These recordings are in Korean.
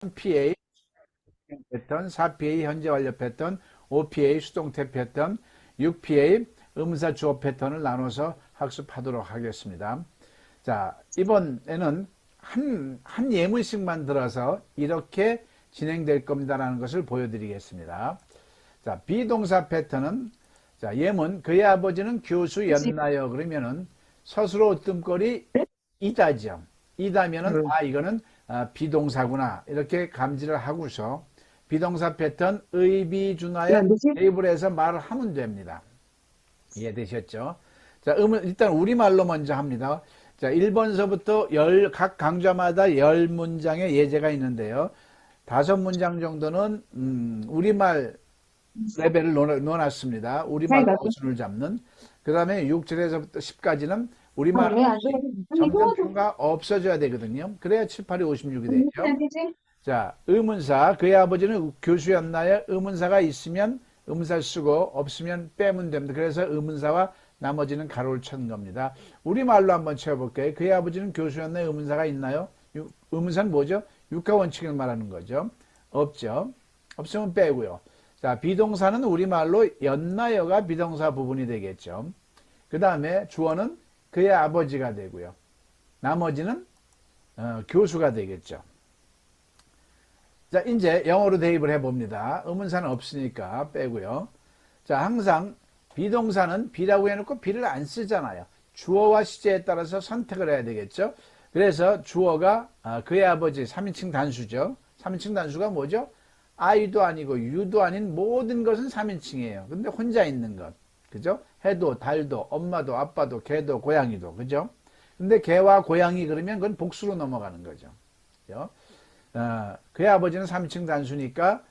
3PA 패턴, 4PA 현재 완료 패턴, 5PA 수동태 패턴, 6PA 의문사 주어 패턴을 나눠서 학습하도록 하겠습니다. 자, 이번에는 한 예문씩만 들어서 이렇게 진행될 겁니다라는 것을 보여드리겠습니다. 자, 비동사 패턴은 자, 예문 그의 아버지는 교수였나요? 그러면은 서술어 으뜸거리 이다죠. 이다면은 이거는 비동사구나 이렇게 감지를 하고서 비동사 패턴 의비준하에 대입을 해서 말을 하면 됩니다. 이해되셨죠? 자, 일단 우리말로 먼저 합니다. 자, 1번서부터 각 강좌마다 10문장의 예제가 있는데요. 5문장 정도는 우리말 레벨을 놓았습니다. 우리말로 어순을 잡는. 그 다음에 6절에서부터 10까지는 우리말 정전표가 없어져야 되거든요. 그래야 7, 8이 56이 되죠. 자, 의문사 그의 아버지는 교수였나요? 의문사가 있으면 의문사 쓰고 없으면 빼면 됩니다. 그래서 의문사와 나머지는 가로를 친 겁니다. 우리말로 한번 채워볼게요. 그의 아버지는 교수였나요? 의문사가 있나요? 의문사는 뭐죠? 육하원칙을 말하는 거죠. 없죠. 없으면 빼고요. 자, 비동사는 우리말로 였나요가 비동사 부분이 되겠죠. 그 다음에 주어는 그의 아버지가 되고요. 나머지는 교수가 되겠죠. 자, 이제 영어로 대입을 해봅니다. 의문사는 없으니까 빼고요. 자, 항상 비동사는 비라고 해놓고 비를 안 쓰잖아요. 주어와 시제에 따라서 선택을 해야 되겠죠. 그래서 주어가 그의 아버지 3인칭 단수죠. 3인칭 단수가 뭐죠? I도 아니고 U도 아닌 모든 것은 3인칭이에요. 근데 혼자 있는 것. 그죠? 해도, 달도, 엄마도, 아빠도, 개도, 고양이도. 그죠? 근데 개와 고양이 그러면 그건 복수로 넘어가는 거죠. 그죠? 그의 아버지는 3인칭 단수니까,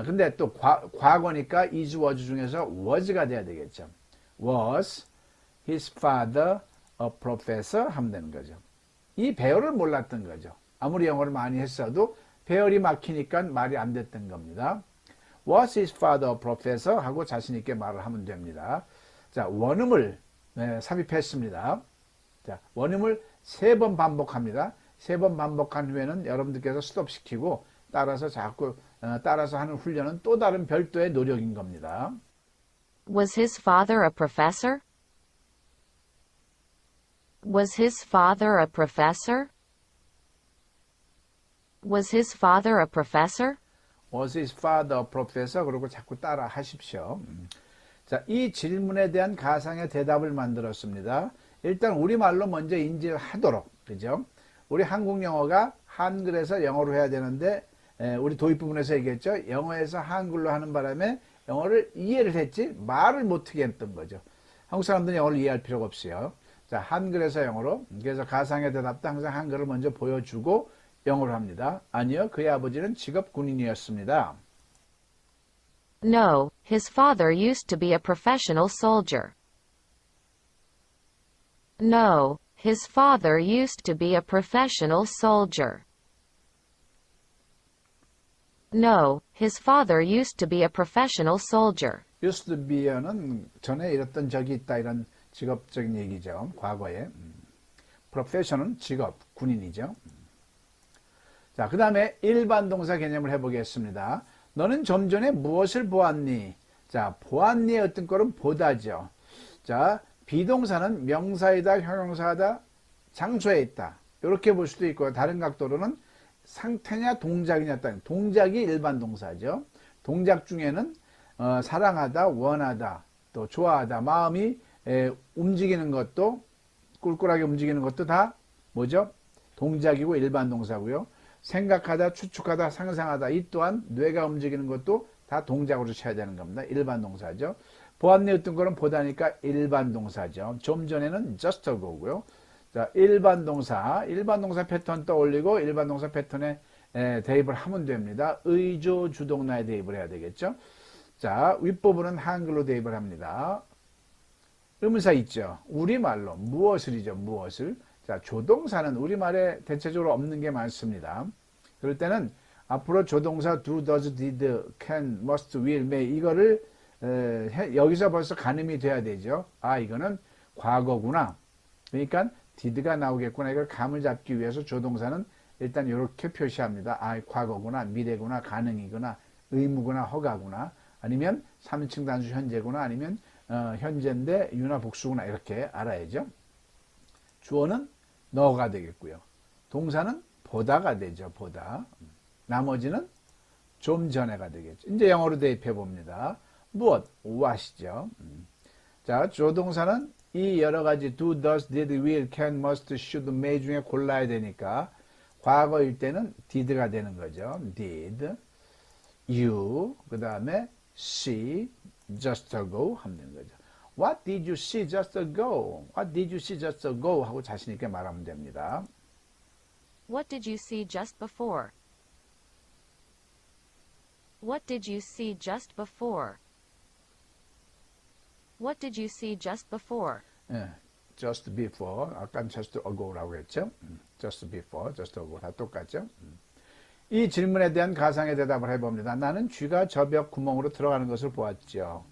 근데 또 과거니까 is, was 중에서 was가 돼야 되겠죠. Was his father a professor? 하면 되는 거죠. 이 배열을 몰랐던 거죠. 아무리 영어를 많이 했어도 배열이 막히니까 말이 안 됐던 겁니다. Was his father a professor? 하고 자신있게 말을 하면 됩니다. 자, 원음을 삽입했습니다. 자, 원음을 3번 반복합니다. 3번 반복한 후에는 여러분들께서 스톱시키고 따라서 자꾸 따라서 하는 훈련은 또 다른 별도의 노력인 겁니다. Was his father a professor? Was his father a professor? Was his father a professor? Was his father a professor? 그러고 자꾸 따라 하십시오. 자, 이 질문에 대한 가상의 대답을 만들었습니다. 일단 우리말로 먼저 인지를 하도록, 그죠? 우리 한국 영어가 한글에서 영어로 해야 되는데, 우리 도입 부분에서 얘기했죠? 영어에서 한글로 하는 바람에 영어를 이해를 했지, 말을 못하게 했던 거죠. 한국 사람들은 영어를 이해할 필요가 없어요. 자, 한글에서 영어로. 그래서 가상의 대답도 항상 한글을 먼저 보여주고 영어로 합니다. 아니요, 그의 아버지는 직업 군인이었습니다. No, his father used to be a professional soldier. No, his father used to be a professional soldier. No, his father used to be a professional soldier. used to be는 전에 이랬던 적이 있다 이런 직업적인 얘기죠. 과거에. profession은 직업, 군인이죠. 자, 그 다음에 일반 동사 개념을 해보겠습니다. 너는 좀 전에 무엇을 보았니? 자, 보았니의 어떤 거는 보다죠. 자, 비동사는 명사이다, 형용사다, 장소에 있다. 이렇게 볼 수도 있고 다른 각도로는 상태냐 동작이냐 따 동작이 일반 동사죠. 동작 중에는 사랑하다, 원하다, 또 좋아하다, 마음이 움직이는 것도 꿀꿀하게 움직이는 것도 다 뭐죠? 동작이고 일반 동사고요. 생각하다, 추측하다, 상상하다 이 또한 뇌가 움직이는 것도 다 동작으로 쳐야 되는 겁니다. 일반 동사죠. 보았니 어떤 거는 보다니까 일반 동사죠. 좀 전에는 just go고요. 자, 일반 동사 패턴 떠올리고 일반 동사 패턴에 대입을 하면 됩니다. 의조 주동나에 대입을 해야 되겠죠. 자, 윗부분은 한글로 대입을 합니다. 의문사 있죠. 우리말로 무엇을이죠. 무엇을. 자, 조동사는 우리말에 대체적으로 없는 게 많습니다. 그럴 때는 앞으로 조동사 do, does, did, can, must, will, may 이거를 여기서 벌써 가늠이 돼야 되죠. 아, 이거는 과거구나. 그러니까 did가 나오겠구나. 이걸 감을 잡기 위해서 조동사는 일단 이렇게 표시합니다. 아, 과거구나, 미래구나, 가능이구나, 의무구나, 허가구나, 아니면 3인칭 단수 현재구나, 아니면 현재인데 유나 복수구나, 이렇게 알아야죠. 주어는 너가 되겠고요. 동사는 보다가 되죠. 보다. 나머지는 좀 전에가 되겠죠. 이제 영어로 대입해 봅니다. 무엇? what이죠. 자, 조동사는 이 여러 가지 do, does, did, will, can, must, should, may 중에 골라야 되니까 과거일 때는 did가 되는 거죠. did, you, 그 다음에 see, just ago 하면 되는 거죠. What did you see just ago? What did you see just ago? 하고 자신 있게 말하면 됩니다. What did you see just before? What did you see just before? What did you see just before? 예, just before, 아까 just ago라고 했죠. just before, just ago 다 똑같죠. 이 질문에 대한 가상의 대답을 해봅니다. 나는 쥐가 저 벽 구멍으로 들어가는 것을 보았죠.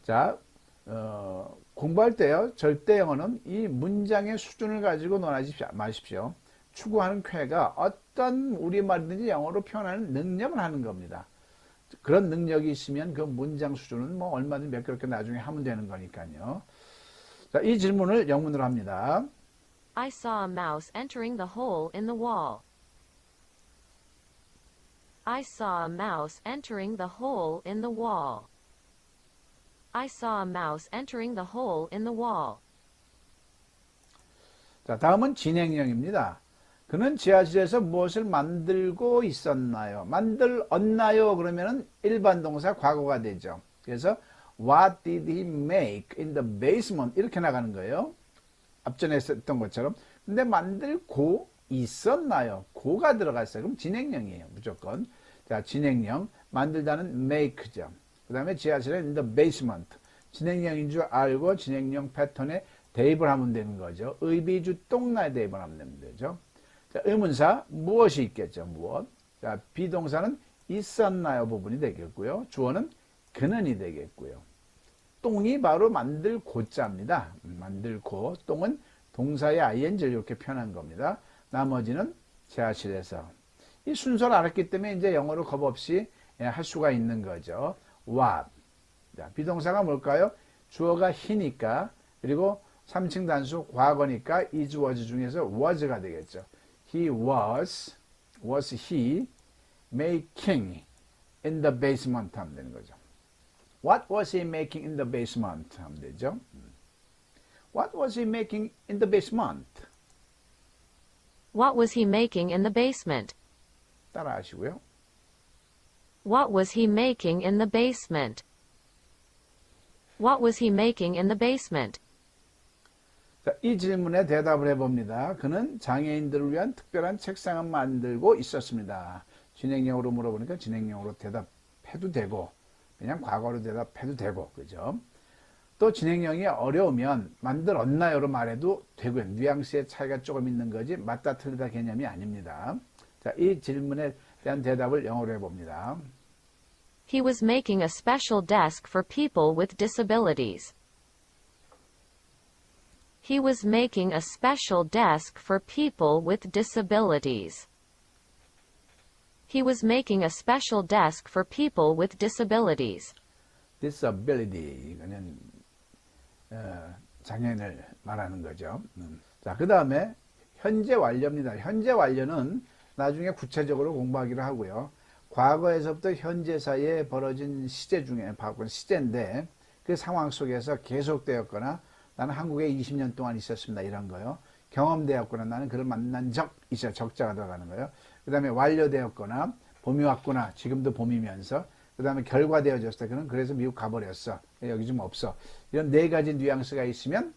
자, 공부할 때요, 절대 영어는 이 문장의 수준을 가지고 논하지 마십시오. 추구하는 쾌가 어떤 우리말이든지 영어로 표현하는 능력을 하는 겁니다. 그런 능력이 있으면 그 문장 수준은 뭐 얼마든지 몇 개롭게 나중에 하면 되는 거니까요. 자, 이 질문을 영문으로 합니다. I saw a mouse entering the hole in the wall. I saw a mouse entering the hole in the wall. I saw a mouse entering the hole in the wall. 자, 다음은 진행형입니다. 그는 지하실에서 무엇을 만들고 있었나요? 만들었나요? 그러면은 일반 동사 과거가 되죠. 그래서 What did he make in the basement? 이렇게 나가는 거예요. 앞전에 했던 것처럼. 근데 만들고 있었나요? 고가 들어갔어요. 그럼 진행형이에요. 무조건. 자, 진행형. 만들다는 make죠. 그 다음에 지하실에 in the basement. 진행형인 줄 알고 진행형 패턴에 대입을 하면 되는 거죠. 의비주 똥나에 대입을 하면 되죠. 자, 의문사 무엇이 있겠죠. 무엇. 자, 비동사는 있었나요 부분이 되겠고요. 주어는 그는이 되겠고요. 똥이 바로 만들고자입니다. 만들고. 똥은 동사의 ing를 이렇게 표현한 겁니다. 나머지는 지하실에서. 이 순서를 알았기 때문에 이제 영어로 겁 없이 할 수가 있는 거죠. what. 자, 비동사가 뭘까요? 주어가 he니까, 그리고 3층 단수 과거니까 is was 중에서 was가 되겠죠. He was he making in the basement 하면 되는 거죠. What was he making in the basement 하면 되죠. What was he making in the basement? What was he making in the basement? 따라 하시고요. What was he making in the basement? What was he making in the basement? 자, 이 질문에 대답을 해봅니다. 그는 장애인들을 위한 특별한 책상을 만들고 있었습니다. 진행형으로 물어보니까 진행형으로 대답해도 되고, 그냥 과거로 대답해도 되고, 그죠? 또 진행형이 어려우면 만들었나요로 말해도 되고요. 뉘앙스의 차이가 조금 있는 거지 맞다 틀리다 개념이 아닙니다. 자, 이 질문에 대한 대답을 영어로 해봅니다. He was making a special desk for people with disabilities. He was making a special desk for people with disabilities. He was making a special desk for people with disabilities. disability, 이거는 장애인을 말하는 거죠. 자, 그 다음에 현재 완료입니다. 현재 완료는 나중에 구체적으로 공부하기로 하고요. 과거에서부터 현재 사이에 벌어진 시제 중에 바로 시제인데 그 상황 속에서 계속되었거나 나는 한국에 20년 동안 있었습니다. 이런 거요. 경험되었거나 나는 그를 만난 적 있어요. 적자가 들어가는 거예요. 그 다음에 완료되었거나 봄이 왔구나. 지금도 봄이면서. 그 다음에 결과되어졌을 때 그는 그래서 미국 가버렸어. 여기 좀 없어. 이런 네 가지 뉘앙스가 있으면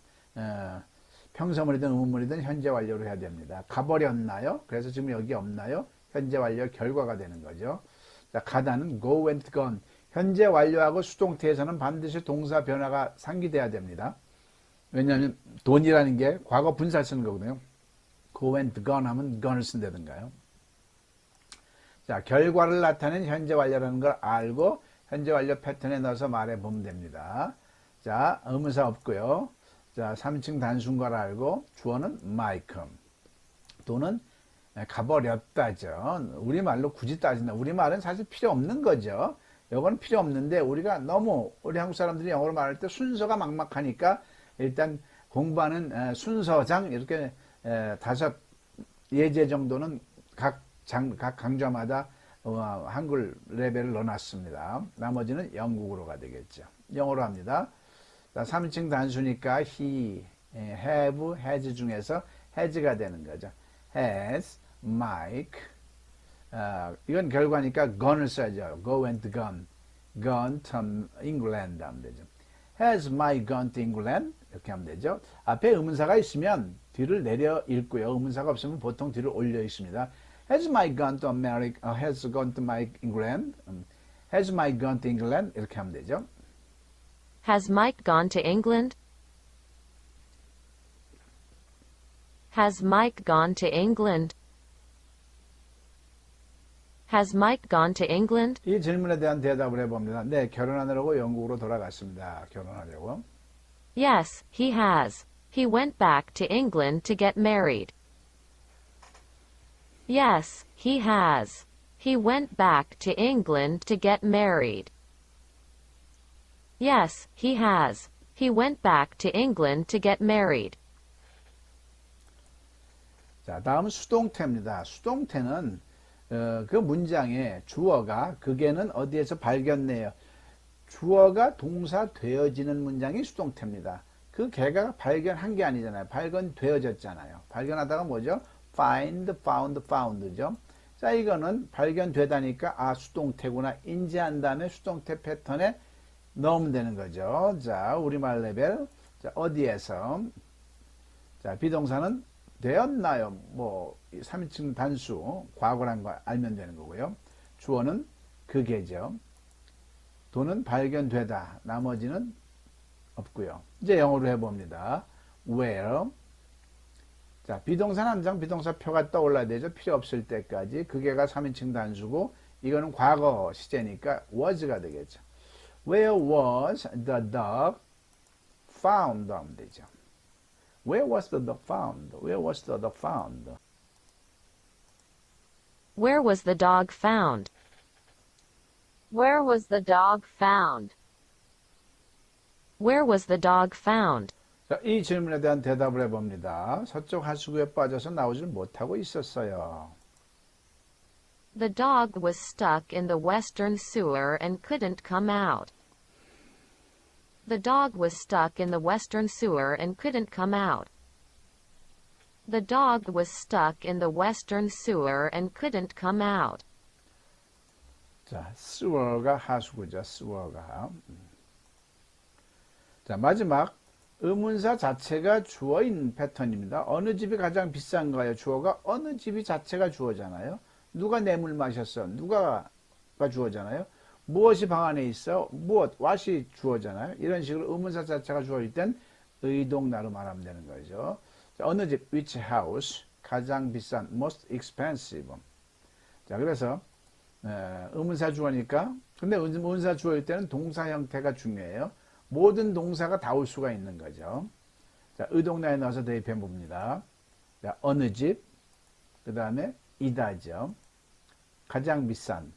평서문이든 의문문이든 현재 완료로 해야 됩니다. 가버렸나요? 그래서 지금 여기 없나요? 현재 완료 결과가 되는 거죠. 자, 가다는 go and gone. 현재 완료하고 수동태에서는 반드시 동사 변화가 상기돼야 됩니다. 왜냐하면 돈이라는 게 과거 분사를 쓰는 거거든요. go and gone 하면 gone을 쓴다든가요. 자, 결과를 나타낸 현재 완료라는 걸 알고 현재 완료 패턴에 넣어서 말해 보면 됩니다. 자, 의문사 없고요. 자, 3층 단수인 걸 알고 주어는 만큼 또는 가버렸다죠. 우리말로 굳이 따진다. 우리말은 사실 필요 없는 거죠. 이거는 필요 없는데 우리가 너무 우리 한국 사람들이 영어로 말할 때 순서가 막막하니까 일단 공부하는 순서장 이렇게 5 예제 정도는 각 강좌마다 한글 레벨을 넣어놨습니다. 나머지는 영국어로가 되겠죠. 영어로 합니다. 자, 3인칭 단수니까 he, have, has 중에서 has가 되는 거죠. has, Mike. 이건 결과니까 gone을 써야죠. go went gone. gone to England 하면 되죠. has Mike gone to England? 이렇게 하면 되죠. 앞에 의문사가 있으면 뒤를 내려 읽고요. 의문사가 없으면 보통 뒤를 올려 있습니다. Has Mike gone to America? Has gone to Mike England? Has Mike gone to England? 이렇게 하면 되죠. Has Mike gone to England? Has Mike gone to England? Has Mike gone to England? 이 질문에 대한 대답을 해봅니다. 네, 결혼하느라고 영국으로 돌아갔습니다. 결혼하려고. Yes, he has. He went back to England to get married. Yes, he has. He went back to England to get married. Yes, he has. He went back to England to get married. 자, 다음은 수동태입니다. 수동태는 그 문장의 주어가 그게는 어디에서 발견돼요. 주어가 동사 되어지는 문장이 수동태입니다. 그 개가 발견한 게 아니잖아요. 발견되어졌잖아요. 발견하다가 뭐죠? find, found, found죠. 자, 이거는 발견되다니까 수동태구나 인지한 다음에 수동태 패턴에 넣으면 되는 거죠. 자, 우리말 레벨. 자, 어디에서? 자, 비동사는 되었나요? 뭐 3인칭 단수 과거란 거 알면 되는 거고요. 주어는 그게죠. 도는 발견되다. 나머지는 없고요. 이제 영어로 해봅니다. where. 자, 비동사 함장 비동사 표가 떠올라야 되죠. 필요 없을 때까지. 그게가 3인칭 단수고 이거는 과거 시제니까 was가 되겠죠. Where was the dog found? 하면 되죠. Where was the dog found? Where was the dog found? Where was the dog found? Where was the dog found? Where was the dog found? 자, 이 질문에 대한 대답을 해봅니다. 서쪽 하수구에 빠져서 나오질 못하고 있었어요. The dog was stuck in the western sewer and couldn't come out. The dog was stuck in the western sewer and couldn't come out. The dog was stuck in the western sewer and couldn't come out. 자, sewer가 하수구죠. sewer가. 자, 마지막 의문사 자체가 주어인 패턴입니다. 어느 집이 가장 비싼가요? 주어가 어느 집이 자체가 주어잖아요. 누가 뇌물 마셨어? 누가가 주어잖아요. 무엇이 방 안에 있어? 무엇? what이 주어잖아요. 이런 식으로 의문사 자체가 주어일 땐 의동나로 말하면 되는 거죠. 자, 어느 집? which house? 가장 비싼 most expensive. 자, 그래서 의문사 주어니까 근데 의문사 주어일 때는 동사 형태가 중요해요. 모든 동사가 다 올 수가 있는 거죠. 자, 의동나에 넣어서 대입해 봅니다. 자, 어느 집, 그 다음에 이다죠. 가장 비싼.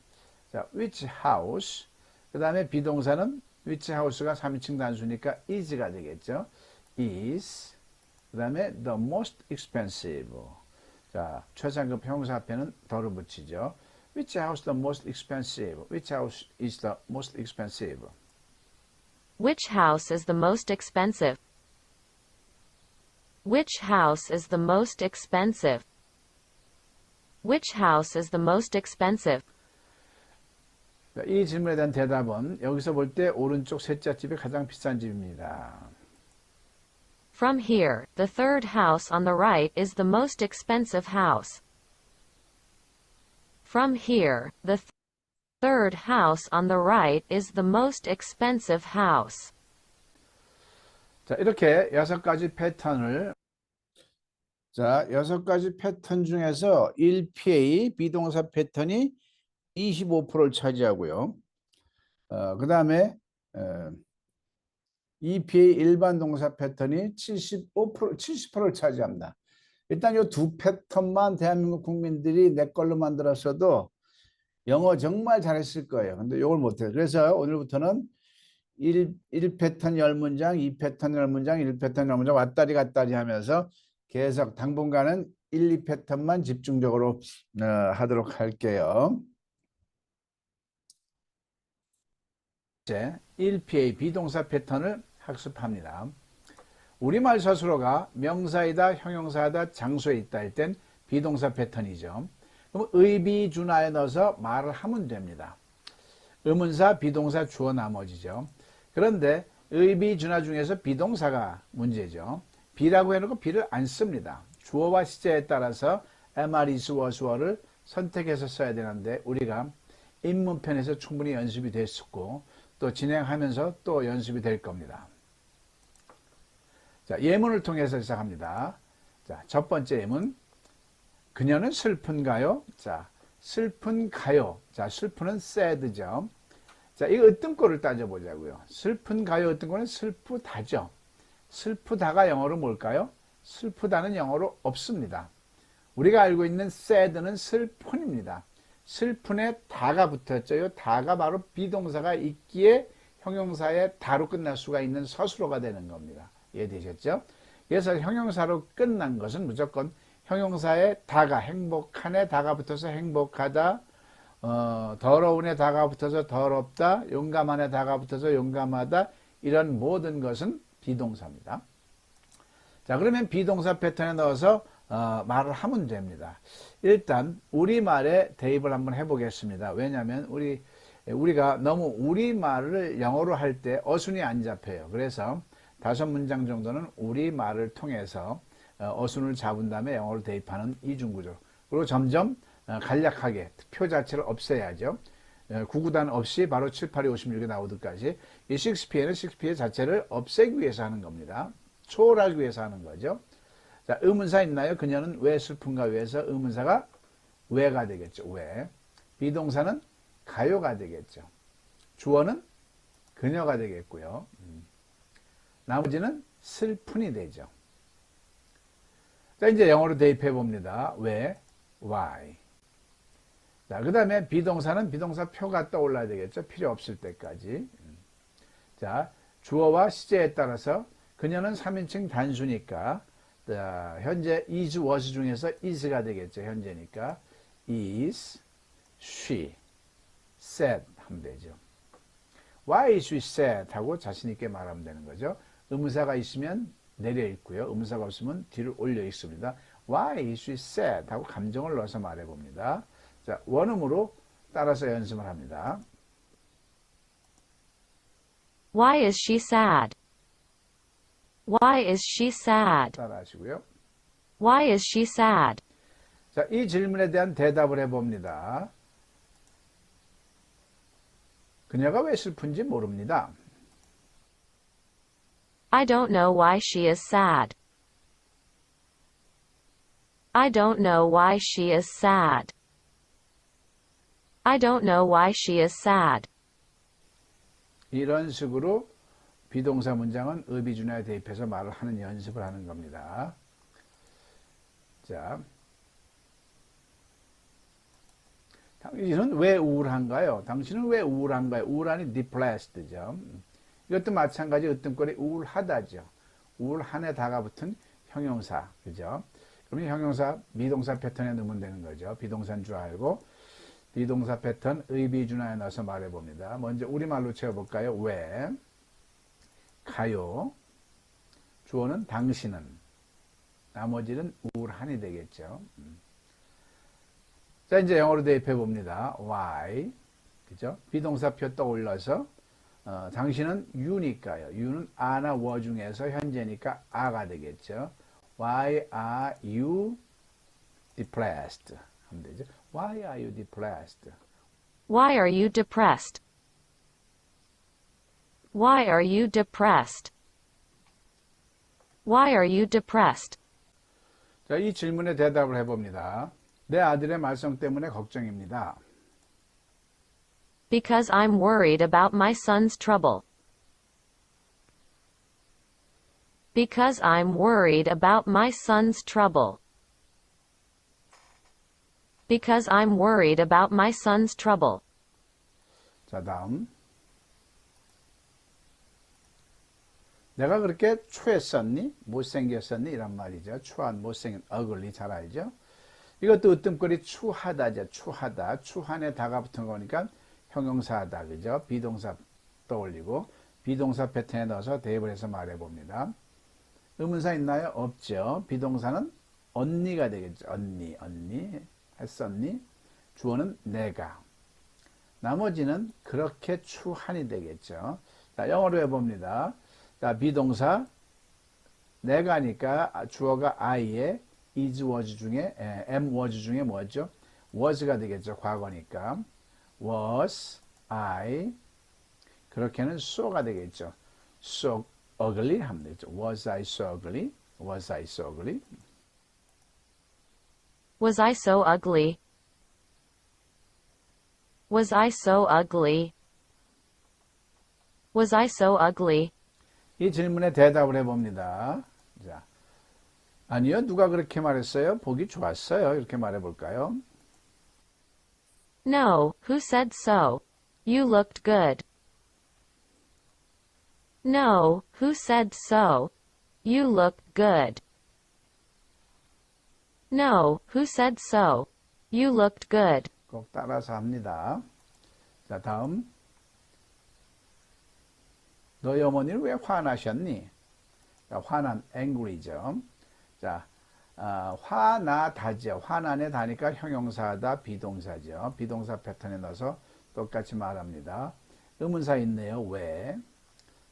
자, which house, 그 다음에 비동사는 which house가 3인칭 단수니까 is가 되겠죠. is, 그 다음에 the most expensive. 자, 최상급 형사 앞에는 더를 붙이죠. Which house the most expensive? Which house is the most expensive? Which house is the most expensive? Which house is the most expensive? Which house is the most expensive? 자, 이 질문에 대한 대답은 여기서 볼 때 오른쪽 셋째 집이 가장 비싼 집입니다. From here, the third house on the right is the most expensive house. From here, the third house on the right is the most expensive house. 자, 이렇게 6가지 패턴을 자, 6가지 패턴 중에서 1PA 비동사 패턴이 25%를 차지하고요. 그 다음에 EPA 일반 동사 패턴이 70%를 차지합니다. 일단 이 두 패턴만 대한민국 국민들이 내 걸로 만들었어도 영어 정말 잘했을 거예요. 근데 이걸 못해요. 그래서 오늘부터는 1패턴 10문장, 2패턴 10문장, 1패턴 10문장 왔다리 갔다리 하면서 계속 당분간은 1, 2패턴만 집중적으로 하도록 할게요. 이제 1PA 비동사 패턴을 학습합니다. 우리말 서술어가 명사이다, 형용사이다, 장소에 있다 할 땐 비동사 패턴이죠. 그럼 의비준하에 넣어서 말을 하면 됩니다. 의문사, 비동사, 주어 나머지죠. 그런데 의비준하 중에서 비동사가 문제죠. 비라고 해놓고 비를 안 씁니다. 주어와 시제에 따라서 MR, is, was, were를 선택해서 써야 되는데 우리가 입문편에서 충분히 연습이 됐었고 또 진행하면서 또 연습이 될 겁니다. 자, 예문을 통해서 시작합니다. 자, 첫 번째 예문. 그녀는 슬픈가요? 자, 슬픈가요? 자, 슬픈은 sad죠. 자, 이거 어떤 거를 따져보자고요. 슬픈가요? 어떤 거는 슬프다죠. 슬프다가 영어로 뭘까요? 슬프다는 영어로 없습니다. 우리가 알고 있는 sad는 슬픈입니다. 슬픈에 다가 붙었죠. 이 다가 바로 비동사가 있기에 형용사에 다로 끝날 수가 있는 서술어가 되는 겁니다. 이해되셨죠? 그래서 형용사로 끝난 것은 무조건 형용사에 다가 행복한에 다가 붙어서 행복하다, 더러운에 다가 붙어서 더럽다, 용감한에 다가 붙어서 용감하다, 이런 모든 것은 비동사입니다. 자, 그러면 비동사 패턴에 넣어서 말을 하면 됩니다. 일단 우리말에 대입을 한번 해보겠습니다. 왜냐하면 우리가 너무 우리말을 영어로 할 때 어순이 안 잡혀요. 그래서 5문장 정도는 우리말을 통해서 어순을 잡은 다음에 영어로 대입하는 이중구조. 그리고 점점 간략하게 표 자체를 없애야죠. 구구단 없이 바로 7, 8, 2, 56에 나오듯까지 이 셰익스피어는 셰익스피어 자체를 없애기 위해서 하는 겁니다. 초월하기 위해서 하는 거죠. 자, 의문사 있나요? 그녀는 왜 슬픈가 위해서 의문사가 왜가 되겠죠. 왜. 비동사는 가요가 되겠죠. 주어는 그녀가 되겠고요. 나머지는 슬픈이 되죠. 자, 이제 영어로 대입해 봅니다. 왜? why. 자, 그 다음에 비동사는 비동사 표가 떠올라야 되겠죠. 필요 없을 때까지. 자, 주어와 시제에 따라서 그녀는 3인칭 단수니까 자, 현재 is, was 중에서 is가 되겠죠. 현재니까 is, she, said 하면 되죠. Why is she sad? 하고 자신 있게 말하면 되는 거죠. 의문사가 있으면 내려 있고요. 의문사가 없으면 뒤를 올려 있습니다. Why is she sad? 하고 감정을 넣어서 말해 봅니다. 자, 원음으로 따라서 연습을 합니다. Why is she sad? Why is she sad? 따라 하시고요. Why is she sad? 자, 이 질문에 대한 대답을 해 봅니다. 그녀가 왜 슬픈지 모릅니다. I don't know why she is sad. I don't know why she is sad. I don't know why she is sad. 이런 식으로 비동사 문장은 의비준하에 대입해서 말을 하는 연습을 하는 겁니다. 자, 당신은 왜 우울한가요? 당신은 왜 우울한가요? 우울하니 depressed죠. 이것도 마찬가지 어떤 꼴이 우울하다죠. 우울한에 다가 붙은 형용사, 그죠? 그러면 형용사 비동사 패턴에 넣으면 되는 거죠. 비동사인 줄 알고 비동사 패턴 의비준하에 넣어서 말해봅니다. 먼저 우리말로 채워볼까요? 왜? 가요. 주어는 당신은. 나머지는 우울한이 되겠죠. 자, 이제 영어로 대입해 봅니다. why. 그죠? 비동사표 떠올려서 당신은 you니까요. you는 a나 were 중에서 현재니까 a가 되겠죠. Why are you depressed? 하면 되죠. Why are you depressed? Why are you depressed? Why are you depressed? Why are you depressed? 자, 이 질문에 대답을 해봅니다. 내 아들의 말썽 때문에 걱정입니다. Because I'm worried about my son's trouble. Because I'm worried about my son's trouble. Because I'm worried about my son's trouble. 자, 다음. 내가 그렇게 추했었니? 못생겼었니? 이란 말이죠. 추한, 못생긴, ugly 잘 알죠? 이것도 으뜸거리 추하다죠. 추하다. 추한에 다가 붙은 거니까 형용사하다. 그죠? 비동사 떠올리고 비동사 패턴에 넣어서 대입을 해서 말해봅니다. 의문사 있나요? 없죠. 비동사는 언니가 되겠죠. 언니. 했었니? 주어는 내가. 나머지는 그렇게 추한이 되겠죠. 자, 영어로 해봅니다. 자, 비동사 내가니까 주어가 I에 is was 중에 am was 중에 뭐죠? was가 되겠죠. 과거니까 was I 그렇게는 so가 되겠죠. so ugly 하면 되죠. Was I so ugly? Was I so ugly? Was I so ugly? Was I so ugly? Was I so ugly? 이 질문에 대답을 해봅니다. 자, 아니요, 누가 그렇게 말했어요? 보기 좋았어요. 이렇게 말해볼까요? No, who said so? You looked good. No, who said so? You looked good. No, who said so? You looked good. 꼭 따라서 합니다. 자, 다음. 너희 어머니는 왜 화나셨니? 자, 화난, angry죠. 자, 화나다죠. 화난에 다니까 형용사다, 비동사죠. 비동사 패턴에 넣어서 똑같이 말합니다. 의문사 있네요. 왜?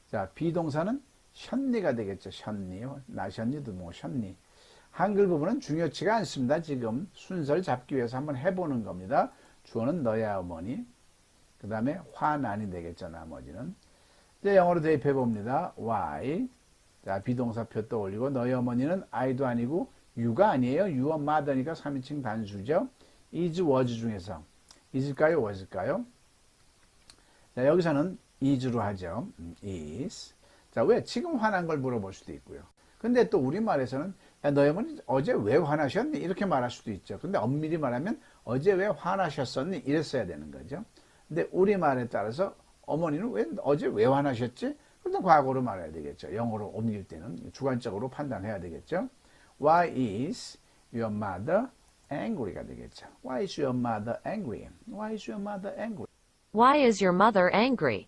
자, 비동사는 셨니가 되겠죠. 셨니. 나셨니도 뭐 셨니. 한글 부분은 중요치가 않습니다. 지금 순서를 잡기 위해서 한번 해보는 겁니다. 주어는 너야 어머니. 그 다음에 화난이 되겠죠. 나머지는. 이제 영어로 대입해 봅니다. Why? 자, 비동사표 떠올리고 너희 어머니는 I도 아니고 You가 아니에요. Your mother니까 3인칭 단수죠. is, was 중에서 is일까요? was일까요? 자, 여기서는 is로 하죠. is. 자, 왜? 지금 화난 걸 물어볼 수도 있고요. 근데 또 우리말에서는 야, 너희 어머니 어제 왜 화나셨니? 이렇게 말할 수도 있죠. 근데 엄밀히 말하면 어제 왜 화나셨었니? 이랬어야 되는 거죠. 근데 우리말에 따라서 어머니는 어제 왜 화나셨지? 그럼 과거로 말해야 되겠죠. 영어로 옮길 때는 주관적으로 판단해야 되겠죠. Why is your mother angry가 되겠죠. Why is your mother angry? Why is your mother angry? Why is your mother angry?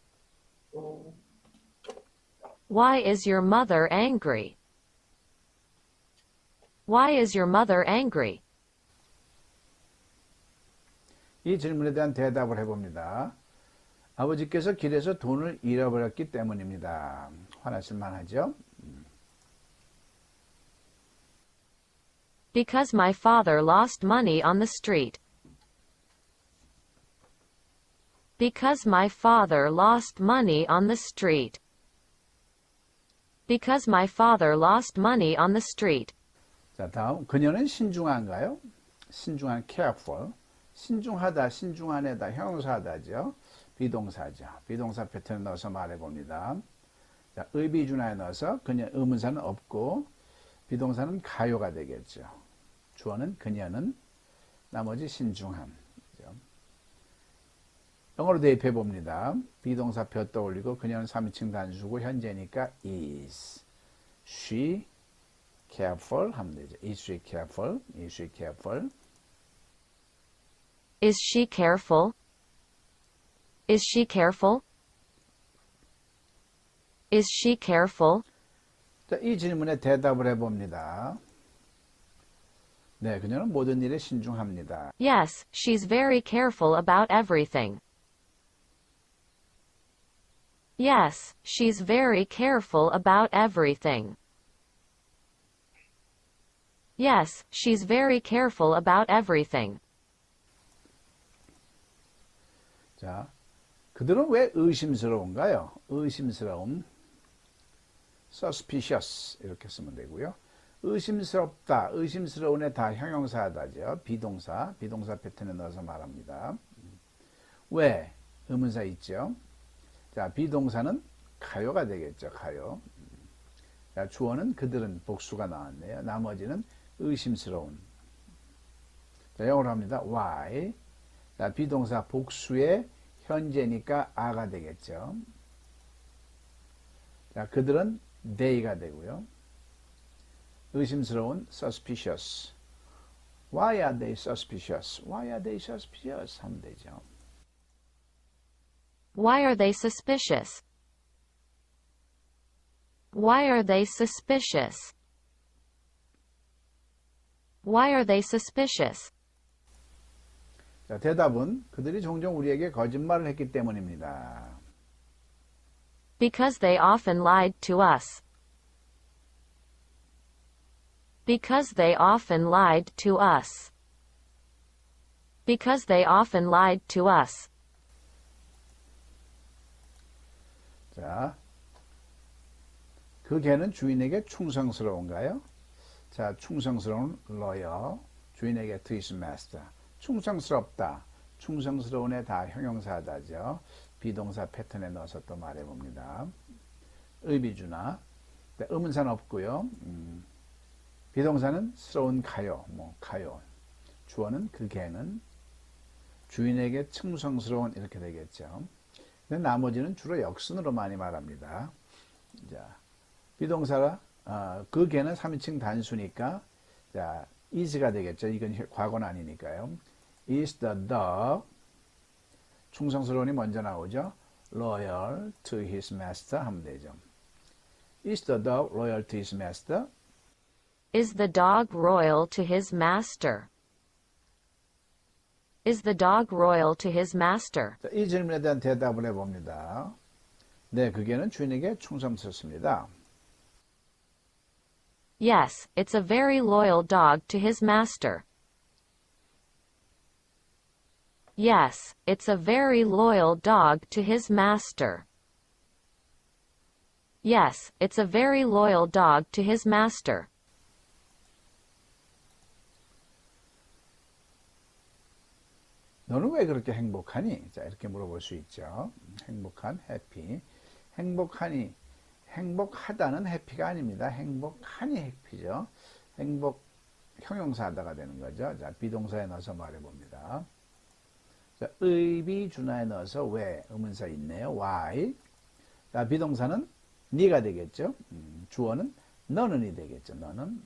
Why is your mother angry? Why is your mother angry? 이 질문에 대한 대답을 해봅니다. 아버지께서 길에서 돈을 잃어버렸기 때문입니다. 화나실 만하죠? Because my father lost money on the street. Because my father lost money on the street. Because my father lost money on the street. 자, 다음. 그녀는 신중한가요? 신중한, careful. 신중하다, 신중한에다, 형용사다죠. 비동사죠. 비동사 패턴을 넣어서 말해봅니다. 자, 의비준화에 넣어서 그녀 의문사는 없고 비동사는 가요가 되겠죠. 주어는 그녀는 나머지 신중함. 영어로 대입해 봅니다. 비동사 표 떠올리고 그녀는 3인칭 단수고 현재니까 is. She careful 하면 되죠. Is she careful? Is she careful? Is she careful? Is she careful? Is she careful? 자, 이 질문에 대답을 해봅니다. 네, 그녀는 모든 일에 신중합니다. Yes, she's very careful about everything. Yes, she's very careful about everything. Yes, she's very careful about everything. 자, 그들은 왜 의심스러운가요? 의심스러움. suspicious 이렇게 쓰면 되고요. 의심스럽다, 의심스러운에 다 형용사다죠. 비동사, 비동사 패턴에 넣어서 말합니다. 왜? 의문사 있죠. 자, 비동사는 가요가 되겠죠. 가요. 자, 주어는 그들은 복수가 나왔네요. 나머지는 의심스러운. 자, 영어로 합니다. Why? 자, 비동사 복수의 현재니까 are가 되겠죠. 자, 그들은 they가 되고요. 의심스러운 suspicious. Why are they suspicious? Why are they suspicious? 하면 되죠. Why are they suspicious? Why are they suspicious? Why are they suspicious? 자, 대답은 그들이 종종 우리에게 거짓말을 했기 때문입니다. Because they often lied to us. Because they often lied to us. Because they often lied to us. 자, 그 개는 주인에게 충성스러운가요? 자, 충성스러운 loyal, 주인에게 to his master. 충성스럽다, 충성스러운에 다 형용사다죠. 비동사 패턴에 넣어서 또 말해봅니다. 의비주나, 의문사는 없고요. 비동사는 스러운 가요, 가요. 주어는 그 개는 주인에게 충성스러운 이렇게 되겠죠. 근데 나머지는 주로 역순으로 많이 말합니다. 자, 비동사가 그 개는 3인칭 단수니까 자, is가 되겠죠. 이건 과거는 아니니까요. Is the dog 충성스러운이 먼저 나오죠. Loyal to his master 하면 되죠. Is the dog loyal to his master? Is the dog royal to his master? Is the dog royal to his master? 자, 이 질문에 대한 대답을 해봅니다. 네, 그 개는 주인에게 충성스럽습니다. Yes, it's a very loyal dog to his master. Yes, it's a very loyal dog to his master. Yes, it's a very loyal dog to his master. 너는 왜 그렇게 행복하니? 자, 이렇게 물어볼 수 있죠. 행복한, happy. 행복하니, 행복하다는 해피가 아닙니다. 행복하니 해피죠. 행복 형용사하다가 되는 거죠. 자, 비동사에 넣어서 말해봅니다. 자, 의비준하에 넣어서 왜 의문사 있네요. why. 자, 비동사는 네가 되겠죠. 주어는 너는이 되겠죠. 너는.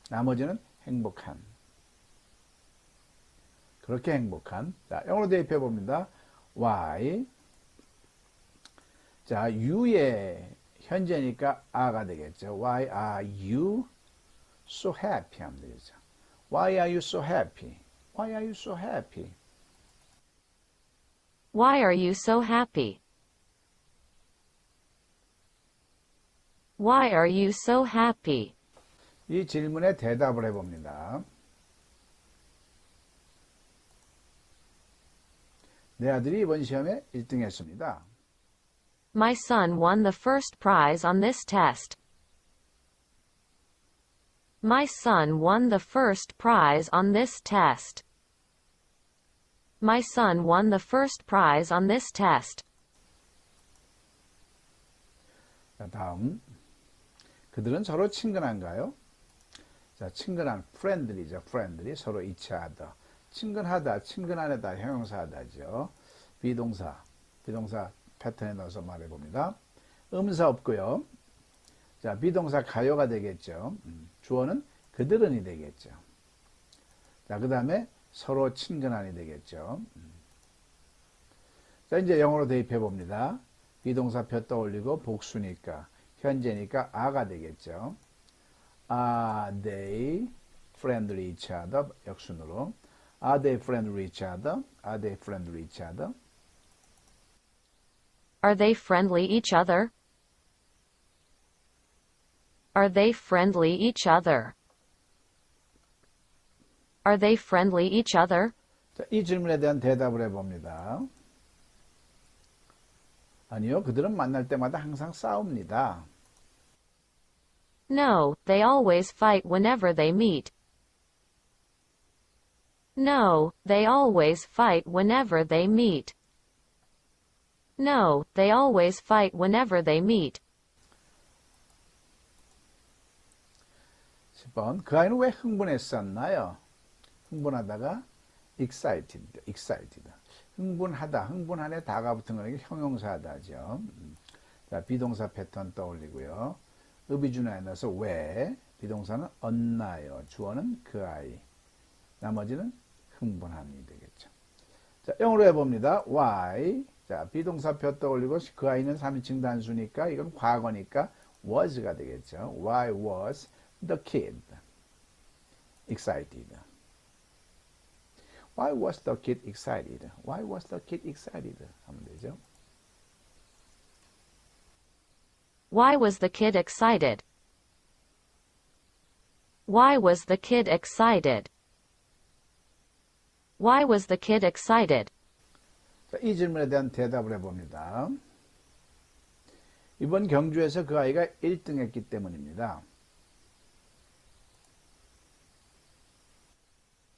나머지는 행복한. 그렇게 행복한. 자, 영어로 대입해 봅니다. why. 자, you의 현재니까 are가 되겠죠. Why are you so happy? 하면 되겠죠. Why are you so happy? Why are you so happy? Why are you so happy? Why are you so happy? 이 질문에 대답을 해봅니다. 내 아들이 이번 시험에 1등 했습니다. My son won the first prize on this test. My son won the first prize on this test. My son won the first prize on this test. 자, 다음. 그들은 서로 친근한가요? 자, 친근한, friendly죠. friendly, 서로 each other. 친근하다, 친근하다, 형용사하다죠. 비동사 패턴에 넣어서 말해봅니다. 음사 없고요. 자, 비동사 가요가 되겠죠. 주어는 그들은이 되겠죠. 자, 그 다음에 서로 친근한이 되겠죠. 자, 이제 영어로 대입해 봅니다. 비동사표 떠올리고 복수니까, 현재니까 are가 되겠죠. Are they friendly each other? 역순으로. Are they friendly each other? Are they friendly each other? Are they friendly each other? Are they friendly each other? Are they friendly each other? 자, 이 질문에 대한 대답을 해봅니다. 아니요, 그들은 만날 때마다 항상 싸웁니다. No, they always fight whenever they meet. No, they always fight whenever they meet. No, they always fight whenever they meet. 10번. 그 아이는 왜 흥분했었나요? 흥분하다가 excited. 흥분하다, 흥분한에 다가 붙은 거는 형용사다죠. 자, 비동사 패턴 떠올리고요. 의비준화에 넣어서 왜, 비동사는 얻나요, 주어는 그 아이, 나머지는 흥분함이 되겠죠. 자, 영어로 해봅니다. why. 자, 비동사표 떠올리고 그 아이는 3인칭 단수니까 이건 과거니까 was가 되겠죠. Why was the kid excited? Why was the kid excited? Why was the kid excited? 하면 되죠. Why was the kid excited? Why was the kid excited? Why was the kid excited? 자, 이 질문에 대한 대답을 해봅니다. 이번 경주에서 그 아이가 1등 했기 때문입니다.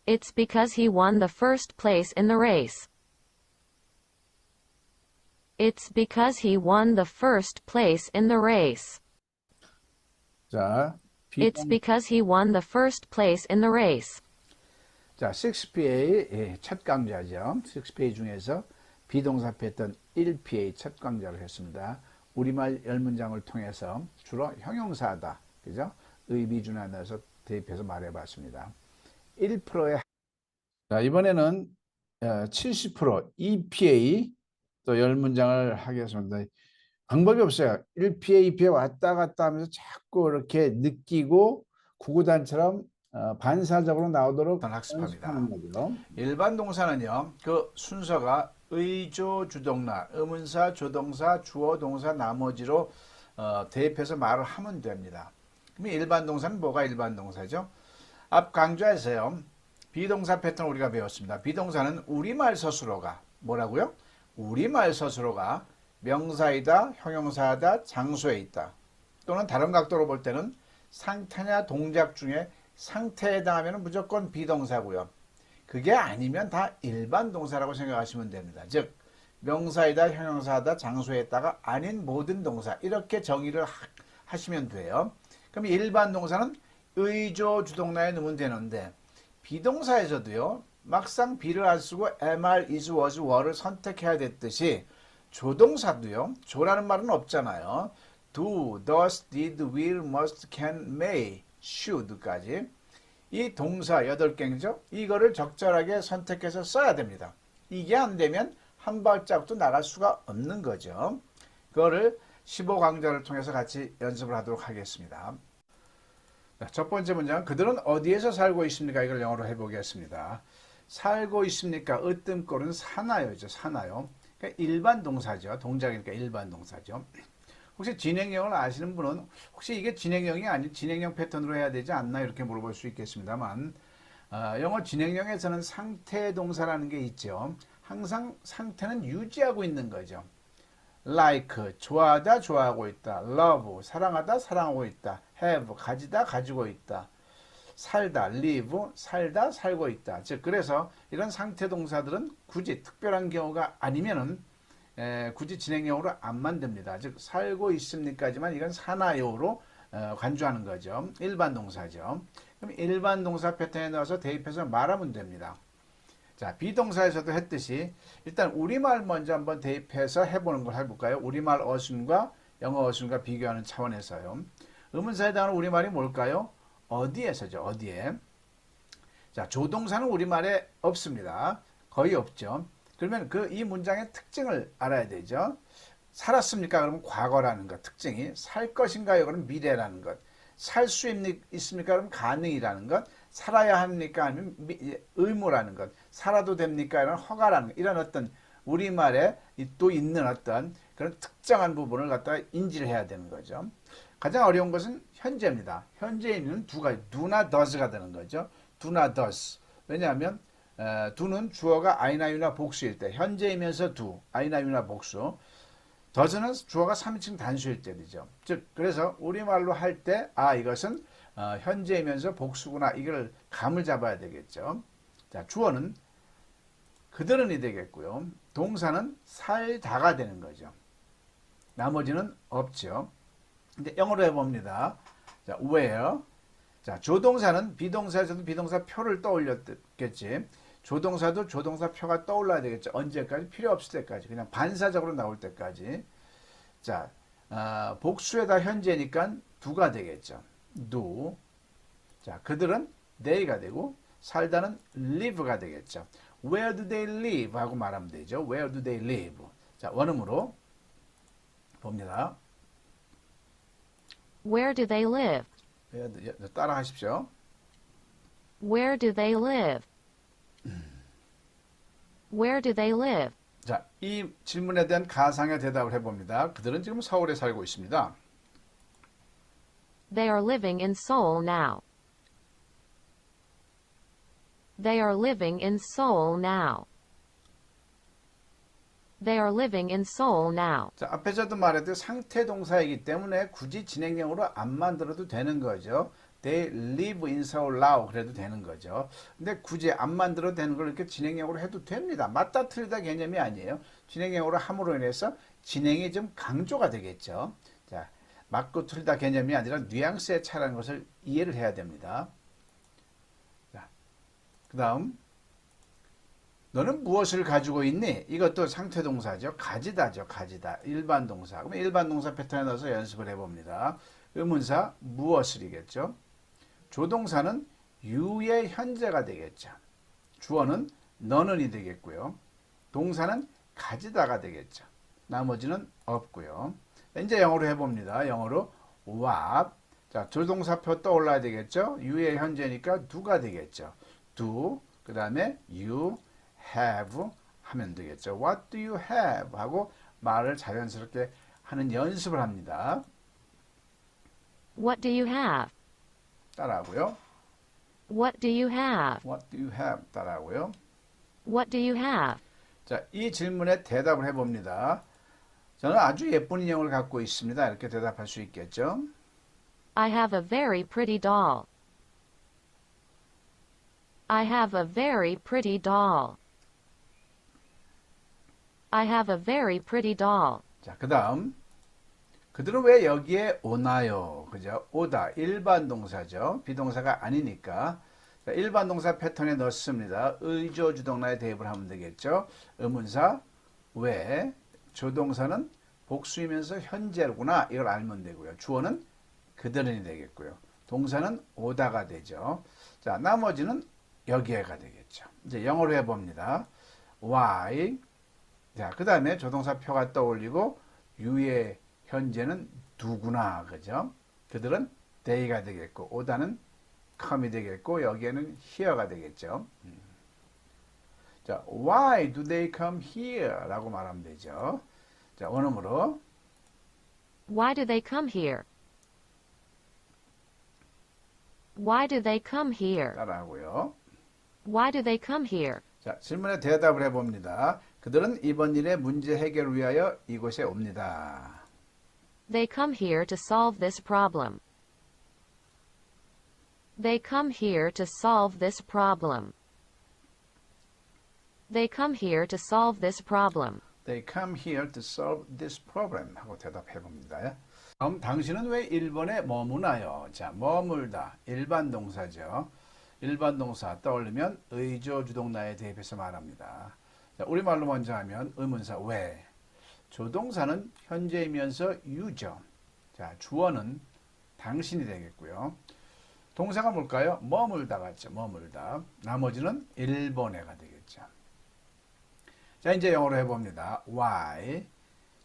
It's because he won the first place in the race. It's because he won the first place in the race. 자, It's because he won the first place in the race. 자, 6PA 첫 강좌죠. 6PA 중에서 비동사 패턴 1PA 첫 강좌를 했습니다. 우리말 10문장을 통해서 주로 형용사다, 그죠? 의비준화 넣어서 대입해서 말해봤습니다. 1%의 자, 이번에는 70% EPA 또 10문장을 하겠습니다. 방법이 없어요. 1PA, EPA 왔다 갔다 하면서 자꾸 이렇게 느끼고 구구단처럼 반사적으로 나오도록 학습합니다. 일반 동사는요, 그 순서가 의조, 주동나, 의문사, 조동사, 주어, 동사, 나머지로 대입해서 말을 하면 됩니다. 그럼 일반 동사는 뭐가 일반 동사죠? 앞 강좌에서요, 비동사 패턴 우리가 배웠습니다. 비동사는 우리말 서술어가 뭐라고요? 우리말 서술어가 명사이다, 형용사다, 장소에 있다. 또는 다른 각도로 볼 때는 상태냐 동작 중에 상태에 해당하면 무조건 비동사고요. 그게 아니면 다 일반 동사라고 생각하시면 됩니다. 즉 명사이다, 형용사다, 장소에 있다가 아닌 모든 동사, 이렇게 정의를 하시면 돼요. 그럼 일반 동사는 의조, 주동나에 넣으면 되는데 비동사에서도요, 막상 be를 안 쓰고 am, is, was, were를 선택해야 됐듯이 조동사도요, 조라는 말은 없잖아요. do, does, did, will, must, can, may, should까지 이 동사 8개죠. 이거를 적절하게 선택해서 써야 됩니다. 이게 안 되면 한 발짝도 나갈 수가 없는 거죠. 그거를 15강좌를 통해서 같이 연습을 하도록 하겠습니다. 첫 번째 문장, 그들은 어디에서 살고 있습니까? 이걸 영어로 해보겠습니다. 살고 있습니까? 으뜸꼴은 사나요죠. 사나요. 그러니까 일반 동사죠. 동작이니까 일반 동사죠. 혹시 진행형을 아시는 분은 혹시 이게 진행형이 아닌 진행형 패턴으로 해야 되지 않나 이렇게 물어볼 수 있겠습니다만, 영어 진행형에서는 상태 동사라는 게 있죠. 항상 상태는 유지하고 있는 거죠. like, 좋아하다, 좋아하고 있다. love, 사랑하다, 사랑하고 있다. have, 가지다, 가지고 있다. 살다, live, 살다, 살고 있다. 즉, 그래서 이런 상태 동사들은 굳이 특별한 경우가 아니면은 굳이 진행형으로 안 만듭니다. 즉, 살고 있습니까지만 이건 사나요로 간주하는 거죠. 일반 동사죠. 그럼 일반 동사 패턴에 넣어서 대입해서 말하면 됩니다. 자, 비동사에서도 했듯이 일단 우리말 먼저 한번 대입해서 해보는 걸 해볼까요? 우리말 어순과 영어 어순과 비교하는 차원에서요. 의문사에 해당하는 우리말이 뭘까요? 어디에서죠. 어디에. 자, 조동사는 우리말에 없습니다. 거의 없죠. 그러면 이 문장의 특징을 알아야 되죠. 살았습니까? 그러면 과거라는 것, 특징이. 살 것인가요? 그러면 미래라는 것. 살 수 있습니까? 그러면 가능이라는 것. 살아야 합니까? 아니면 의무라는 것. 살아도 됩니까? 이런 허가라는 것. 이런 어떤 우리말에 또 있는 어떤 그런 특정한 부분을 갖다가 인지를 해야 되는 거죠. 가장 어려운 것은 현재입니다. 현재에 있는 두 가지, do나 does가 되는 거죠. do나 does. 왜냐하면 do는 주어가 I나 U나 복수일 때, 현재이면서 do, I나 U나 복수. does는 주어가 3인칭 단수일 때 되죠. 즉, 그래서 우리말로 할 때, 이것은 현재이면서 복수구나. 이걸 감을 잡아야 되겠죠. 자, 주어는 그들은이 되겠고요. 동사는 살다가 되는 거죠. 나머지는 없죠. 근데 영어로 해봅니다. 자, where 자, 조동사는 비동사에서도 비동사표를 떠올렸겠지. 조동사도 조동사표가 떠올라야 되겠죠. 언제까지? 필요 없을 때까지. 그냥 반사적으로 나올 때까지. 자, 복수에다 현재니까 do가 되겠죠. do. 자, 그들은 they가 되고 살다는 live가 되겠죠. Where do they live? 하고 말하면 되죠. Where do they live? 자, 원음으로 봅니다. Where do they live? 따라 하십시오. Where do they live? Where do they live? 자, 이 질문에 대한 가상의 대답을 해봅니다. 그들은 지금 서울에 살고 있습니다. They are living in Seoul now. They are living in Seoul now. They are living in Seoul now. 자, 앞에서도 말했듯 상태 동사이기 때문에 굳이 진행형으로 안 만들어도 되는 거죠. They live in Seoul now 그래도 되는 거죠. 근데 굳이 안 만들어도 되는 걸 이렇게 진행형으로 해도 됩니다. 맞다 틀리다 개념이 아니에요. 진행형으로 함으로 인해서 진행이 좀 강조가 되겠죠. 자, 맞고 틀리다 개념이 아니라 뉘앙스의 차라는 것을 이해를 해야 됩니다. 자, 그 다음 너는 무엇을 가지고 있니? 이것도 상태 동사죠. 가지다죠. 가지다. 일반 동사. 그럼 일반 동사 패턴에 넣어서 연습을 해봅니다. 의문사 무엇을이겠죠. 조동사는 you의 현재가 되겠죠. 주어는 너는이 되겠고요. 동사는 가지다가 되겠죠. 나머지는 없고요. 이제 영어로 해봅니다. 영어로 what. 자, 조동사표 떠올라야 되겠죠. you의 현재니까 do가 되겠죠. do. 그 다음에 you have 하면 되겠죠. What do you have? 하고 말을 자연스럽게 하는 연습을 합니다. What do you have? 따라하고요. What do you have? What do you have? 따라하고요. What do you have? 자, 이 질문에 대답을 해봅니다. 저는 아주 예쁜 인형을 갖고 있습니다. 이렇게 대답할 수 있겠죠. I have a very pretty doll. I have a very pretty doll. I have a very pretty doll. 자, 그 다음 그들은 왜 여기에 오나요? 그죠? 오다 일반 동사죠. 비동사가 아니니까 자, 일반 동사 패턴에 넣습니다. 의조 주동사에 대입을 하면 되겠죠. 의문사 왜 조동사는 복수이면서 현재구나 이걸 알면 되고요. 주어는 그들은이 되겠고요. 동사는 오다가 되죠. 자, 나머지는 여기에가 되겠죠. 이제 영어로 해봅니다. Why? 자, 그 다음에 조동사표가 떠올리고 you의 현재는 누구나 그죠? 그들은 they가 되겠고 오다는 come이 되겠고 여기에는 here가 되겠죠. 자, why do they come here? 라고 말하면 되죠. 자, 원음으로 Why do they come here? Why do they come here? 따라하고요. Why do they come here? 자, 질문에 대답을 해봅니다. 그들은 이번 일의 문제 해결을 위하여 이곳에 옵니다. They come here to solve this problem. They come here to solve this problem. They come here to solve this problem. They come here to solve this problem 하고 대답해 봅니다. 다음 당신은 왜 일본에 머무나요? 자, 머물다 일반 동사죠. 일반 동사 떠올리면 의조 주동사에 대입해서 말합니다. 자, 우리말로 먼저 하면 의문사 왜 조동사는 현재이면서 you죠. 자, 주어는 당신이 되겠고요. 동사가 뭘까요? 머물다 같죠. 머물다. 나머지는 일본에가 되겠죠. 자, 이제 영어로 해봅니다. Why?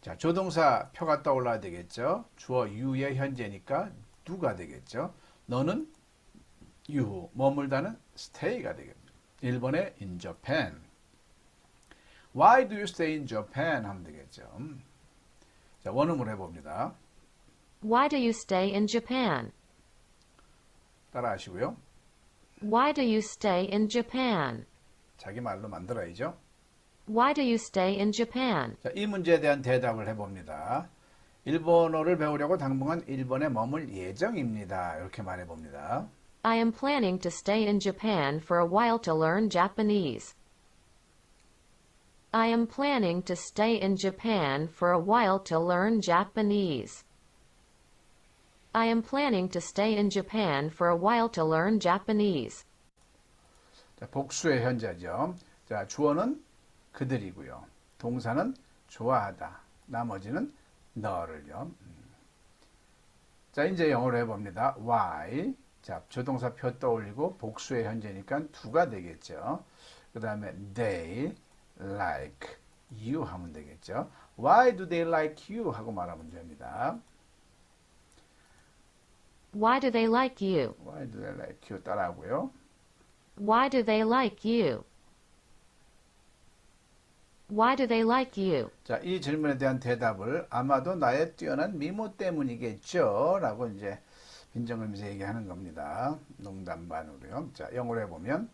자, 조동사 표가 떠올라야 되겠죠. 주어 you의 현재니까 do가 되겠죠. 너는 you, 머물다는 stay가 되겠죠. 일본의 in Japan. Why do you stay in Japan? 하면 되겠죠. 자, 원음으로 해봅니다. Why do you stay in Japan? 따라 하시고요. Why do you stay in Japan? 자기 말로 만들어야죠. Why do you stay in Japan? 자, 이 문제에 대한 대답을 해봅니다. 일본어를 배우려고 당분간 일본에 머물 예정입니다. 이렇게 말해봅니다. I am planning to stay in Japan for a while to learn Japanese. I am planning to stay in Japan for a while to learn Japanese. I am planning to stay in Japan for a while to learn Japanese. 자, 복수의 현재죠. 자, 주어는 그들이고요. 동사는 좋아하다. 나머지는 너를요. 자, 이제 영어로 해봅니다. Why? 자, 조동사표 떠올리고 복수의 현재니까 do가 되겠죠. 그 다음에 they like you 하면 되겠죠. Why do they like you? 하고 말하면 됩니다. Why do they like you? Why do they like you? 따라하고요. Why do they like you? Why do they like you? 자, 이 질문에 대한 대답을 아마도 나의 뛰어난 미모 때문이겠죠. 라고 이제 빈정음에서 얘기하는 겁니다. 농담 반으로요. 자, 영어로 해보면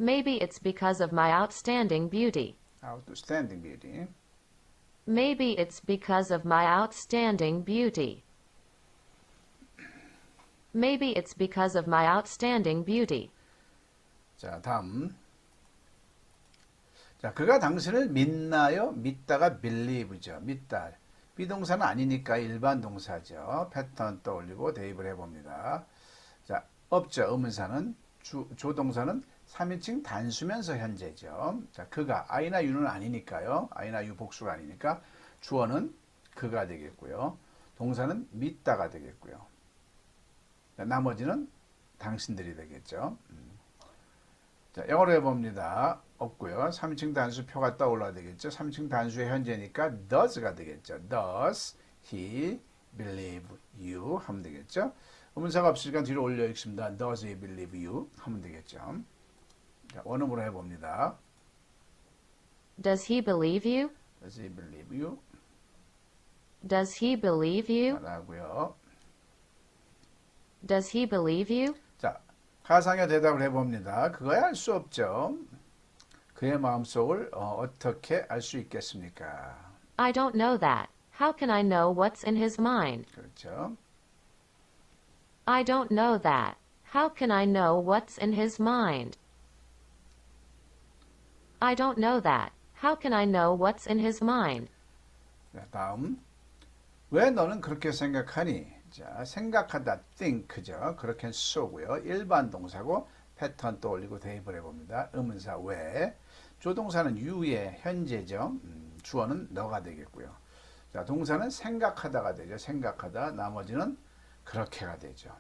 Maybe it's because of my outstanding beauty. outstanding beauty. Maybe it's because of my outstanding beauty. Maybe it's because of my outstanding beauty. 자, 다음. 자, 그가 당신을 믿나요? 믿다가 believe죠. 믿다. 비동사는 아니니까 일반 동사죠. 패턴 떠올리고 대입을 해봅니다. 자, 없죠. 의문사는 조동사는 3인칭 단수면서 현재죠. 자, 그가 I나 U는 아니니까요. I나 U 복수가 아니니까 주어는 그가 되겠고요. 동사는 믿다가 되겠고요. 자, 나머지는 당신들이 되겠죠. 자, 영어로 해봅니다. 없고요. 3인칭 단수 표가 떠올라야 되겠죠. 3인칭 단수의 현재니까 does가 되겠죠. Does he believe you? 하면 되겠죠. 의문사가 없으니까 뒤로 올려 읽습니다. Does he believe you? 하면 되겠죠. 자, 원음으로 해봅니다. Does he believe you? Does he believe you? Does he believe you? 하고요. Does he believe you? 자, 가상의 대답을 해봅니다. 그거야 알 수 없죠. 그의 마음속을 어떻게 알 수 있겠습니까? I don't know that. How can I know what's in his mind? 그렇죠. I don't know that. How can I know what's in his mind? I don't know that. How can I know what's in his mind? 자, 다음. 왜 너는 그렇게 생각하니? 자, 생각하다, think죠. 그렇게 쏘고요. 일반 동사고 패턴 떠올리고 대입을 해봅니다. 의문사 왜. 조동사는 you의 현재죠. 주어는 너가 되겠고요. 자, 동사는 생각하다가 되죠. 생각하다. 나머지는 그렇게가 되죠.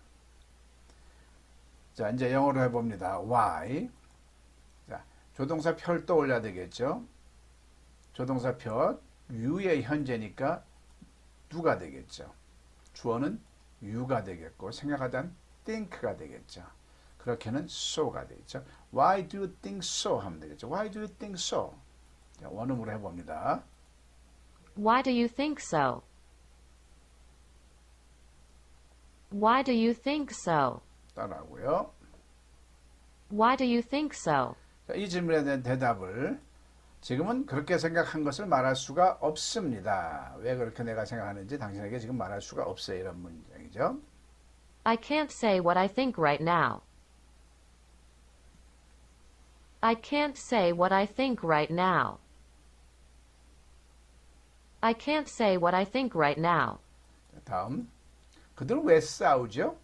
자, 이제 영어로 해봅니다. Why? 자, 조동사 표를 떠올려야 되겠죠. 조동사 표 you의 현재니까 누가 되겠죠. 주어는 you가 되겠고 생각하다는 think가 되겠죠. 그렇게는 so가 되겠죠. Why do you think so? 하면 되겠죠. Why do you think so? 자, 원음으로 해봅니다. Why do you think so? Why do you think so? 따라하고요. Why do you think so? 자, 이 질문에 대한 대답을 지금은 그렇게 생각한 것을 말할 수가 없습니다. 왜 그렇게 내가 생각하는지 당신에게 지금 말할 수가 없어요. 이런 문장이죠. I can't say what I think right now. I can't say what I think right now. I can't say what I think right now. 자, 다음. 그들은 왜 싸우죠?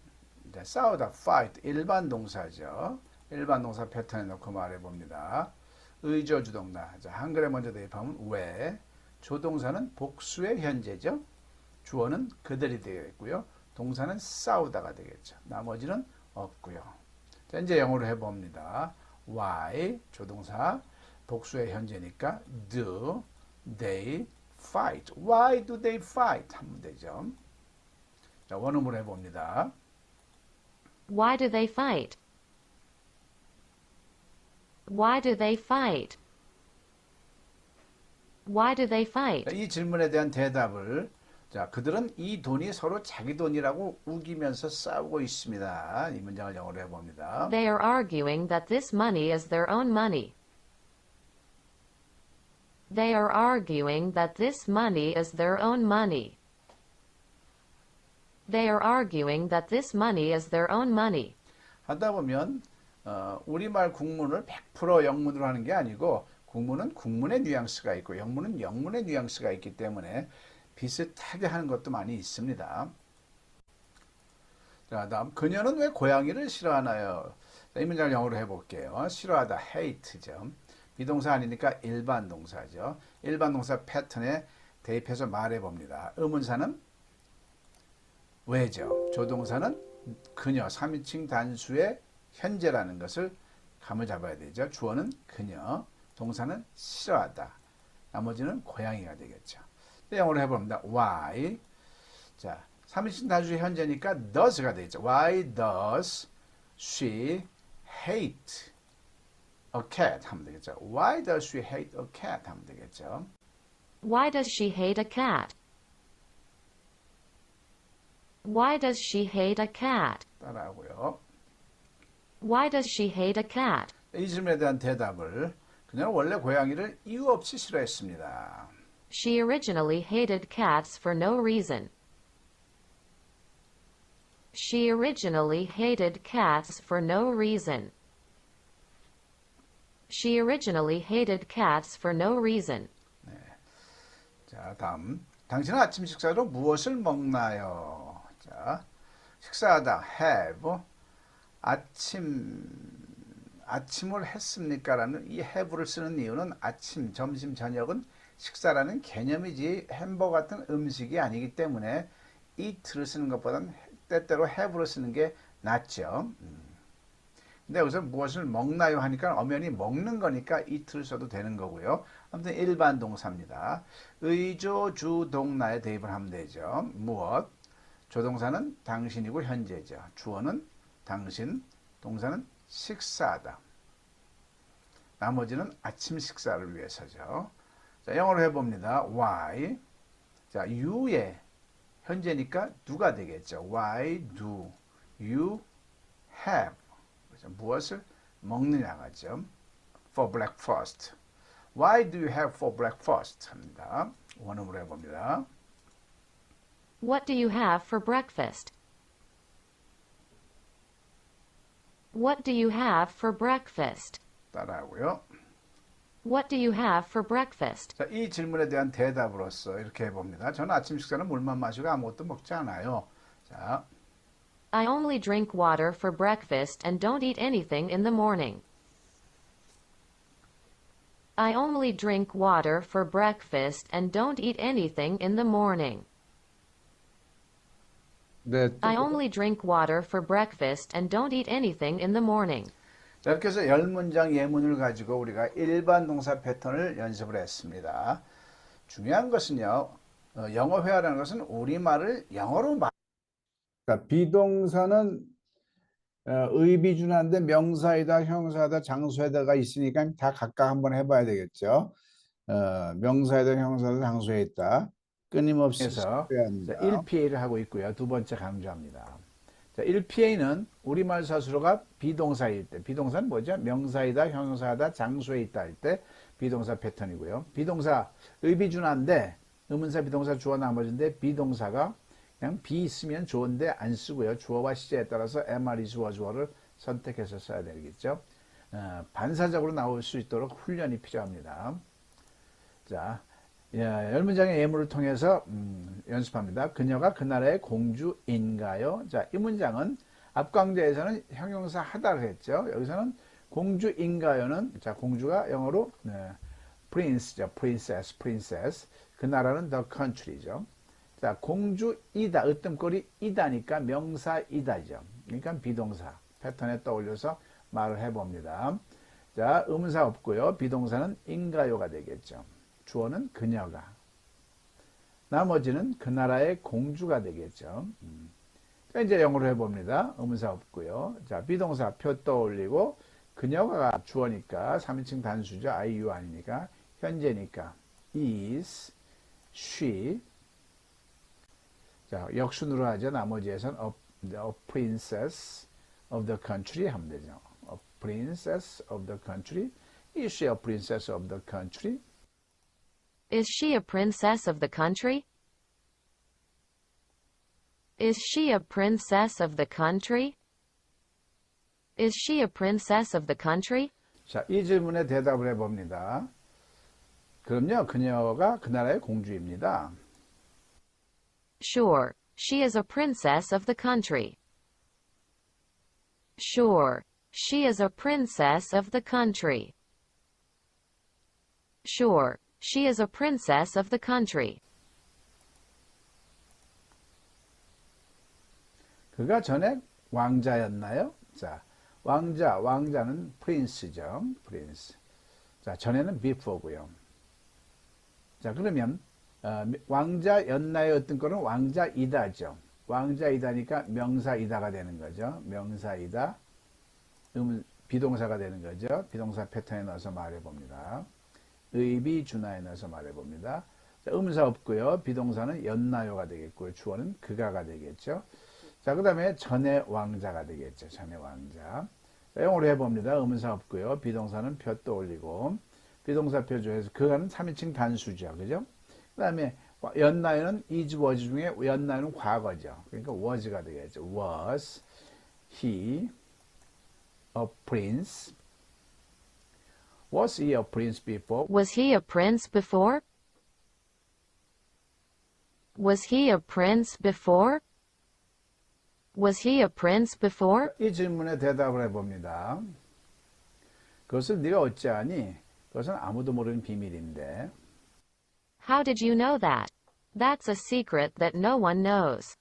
자, 싸우다, fight, 일반 동사죠. 일반 동사 패턴에 넣고 말해봅니다. 의조 주동사. 자, 한글에 먼저 대입하면 왜. 조동사는 복수의 현재죠. 주어는 그들이 되겠고요. 동사는 싸우다가 되겠죠. 나머지는 없고요. 자, 이제 영어로 해봅니다. Why 조동사 복수의 현재니까 do they fight? Why do they fight? 하면 되죠. 자, 원음으로 해봅니다. Why do they fight? Why do they fight? Why do they fight? 자, 이 질문에 대한 대답을 자, 그들은 이 돈이 서로 자기 돈이라고 우기면서 싸우고 있습니다. 이 문장을 영어로 해봅니다. They are arguing that this money is their own money. They are arguing that this money is their own money. They are arguing that this money is their own money. 하다 보면 우리말 국문을 100% 영문으로 하는 게 아니고 국문은 국문의 뉘앙스가 있고 영문은 영문의 뉘앙스가 있기 때문에 비슷하게 하는 것도 많이 있습니다. 자, 다음 그녀는 왜 고양이를 싫어하나요? 자, 이 문장을 영어로 해볼게요. 싫어하다, hate죠. 비동사 아니니까 일반 동사죠. 일반 동사 패턴에 대입해서 말해봅니다. 의문사는 왜죠? 조동사는 그녀, 3인칭 단수의 현재라는 것을 감을 잡아야 되죠. 주어는 그녀, 동사는 싫어하다. 나머지는 고양이가 되겠죠. 영어로 해봅니다. Why? 자, 3인칭 단수의 현재니까 does가 되겠죠. Why does she hate a cat? 하면 되겠죠. Why does she hate a cat? 하면 되겠죠. Why does she hate a cat? Why does she hate a cat? 따라하고요. Why does she hate a cat? 이 질문에 대한 대답을 그녀는 원래 고양이를 이유 없이 싫어했습니다. She originally hated cats for no reason. She originally hated cats for no reason. She originally hated cats for no reason. 자, 다음. 당신은 아침 식사로 무엇을 먹나요? 자, 식사하다 have 아침을 했습니까? 라는 이 have를 쓰는 이유는 아침, 점심, 저녁은 식사라는 개념이지 햄버거 같은 음식이 아니기 때문에 eat를 쓰는 것보다는 때때로 have를 쓰는 게 낫죠. 근데 여기서 무엇을 먹나요 하니까 엄연히 먹는 거니까 eat를 써도 되는 거고요. 아무튼 일반 동사입니다. 의조, 주, 동나에 대입을 하면 되죠. 무엇? 조동사는 당신이고 현재죠. 주어는 당신, 동사는 식사하다. 나머지는 아침 식사를 위해서죠. 자, 영어로 해봅니다. Why? 자, you의 현재니까 누가 되겠죠. Why do you have? 무엇을 먹느냐가죠. For breakfast. Why do you have for breakfast? 합니다. 원음으로 해봅니다. What do you have for breakfast? What do you have for breakfast? 따라하고요. What do you have for breakfast? 자, 이 질문에 대한 대답으로서 이렇게 해봅니다. 저는 아침 식사는 물만 마시고 아무것도 먹지 않아요. 자, I only drink water for breakfast and don't eat anything in the morning. I only drink water for breakfast and don't eat anything in the morning. 네, I only drink water for breakfast and don't eat anything in the morning. 자, 이렇게 해서 10문장 예문을 가지고 우리가 일반 동사 패턴을 연습을 했습니다. 중요한 것은요, 영어 회화라는 것은 우리말을 영어로 비동사는 의비준한데 명사이다, 형사이다, 장소에다가 있으니까 다 각각 한번 해봐야 되겠죠. 명사이다, 형사이다, 장소에 있다. 끊임없이 해서 1PA를 하고 있고요. 두 번째 강조합니다. 자, 1PA는 우리말 사수로가 비동사일 때, 비동사는 뭐죠? 명사이다, 형사이다, 장소에 있다 할 때 비동사 패턴이고요. 비동사 의비준한데 의문사, 비동사, 주어 나머지인데 비동사가 그냥 be 있으면 좋은데 안 쓰고요. 주어와 시제에 따라서 am, is, was, were를 선택해서 써야 되겠죠. 반사적으로 나올 수 있도록 훈련이 필요합니다. 자, 10문장의 예문을 통해서 연습합니다. 그녀가 그 나라의 공주인가요? 자, 이 문장은 앞 강좌에서는 형용사 하다를 했죠. 여기서는 공주인가요는 자, 공주가 영어로 prince죠. princess. 그 나라는 the country죠. 자, 공주이다, 으뜸거리 이다니까 명사이다죠. 그러니까 비동사 패턴에 떠올려서 말을 해봅니다. 자, 의문사 없고요. 비동사는 인가요가 되겠죠. 주어는 그녀가. 나머지는 그 나라의 공주가 되겠죠. 자, 이제 영어로 해봅니다. 의문사 없고요. 자, 비동사 표 떠올리고 그녀가 주어니까 3인칭 단수죠. I, you 아니니까 현재니까 is, she. 자, 역순으로 하죠. 나머지에서는 a princess of the country 하면 되죠. A princess of the country. Is she a princess of the country? Is she a princess of the country? Is she a princess of the country? Is she a princess of the country? 자, 이 질문에 대답을 해봅니다. 그럼요, 그녀가 그 나라의 공주입니다. Sure, she is a princess of the country. Sure. She is a princess of the country. Sure. She is a princess of the country. 그가 전에 왕자였나요? 자, 왕자는 prince죠. prince. 자, 전에는 before고요. 자, 그러면 왕자였나요? 어떤 거는 왕자이다죠. 왕자이다니까 명사이다가 되는 거죠. 명사이다. 비동사가 되는 거죠. 비동사 패턴에 넣어서 말해봅니다. 의비준하에 넣어서 말해봅니다. 자, 의문사 없고요. 비동사는 였나요가 되겠고요. 주어는 그가가 되겠죠. 자, 그 다음에 전에 왕자가 되겠죠. 전에 왕자. 자, 영어로 해봅니다. 의문사 없고요. 비동사는 표 떠올리고 비동사 표조해서 그가는 3인칭 단수죠. 그죠? 그 다음에 였나요는 is, was 중에 였나요는 과거죠. 그러니까 was가 되겠죠. Was he a prince? Was he a prince before? Was he a prince before? Was he a prince before? Was he a prince before? 이 질문에 대답을 해봅니다. 그것을 네가 어찌하니? 그것은 아무도 모르는 비밀인데. How did you know that? That's a secret that no one knows.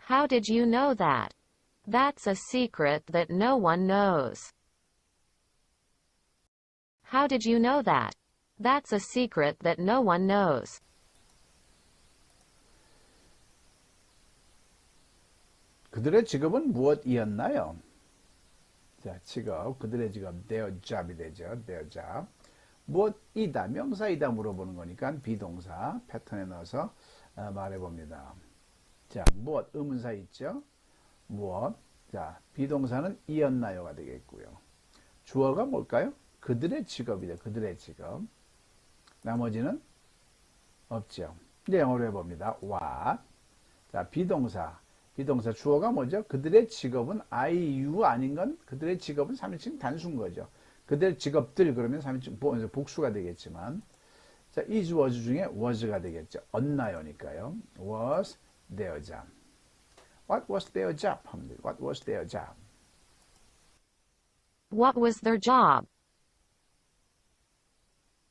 How did you know that? That's a secret that no one knows. How did you know that? That's a secret that no one knows. 그들의 직업은 무엇이었나요? 자, 직업, 그들의 직업, their job이 되죠. their job. 무엇이다, 명사이다 물어보는 거니까 비동사 패턴에 넣어서 말해봅니다. 자, 무엇, 의문사 있죠? 무엇. 자, 비동사는 이었나요가 되겠고요. 주어가 뭘까요? 그들의 직업이죠. 그들의 직업. 나머지는 없죠. 이제 영어로 해봅니다. what. 자, 비동사 주어가 뭐죠? 그들의 직업은 I, you 아닌 건 그들의 직업은 3인칭 단수인 거죠. 그들의 직업들 그러면 3인칭 복수가 되겠지만 자, is, was 중에 was가 되겠죠. 었나요니까요. was their job. What was their job? What was their job? What was their job?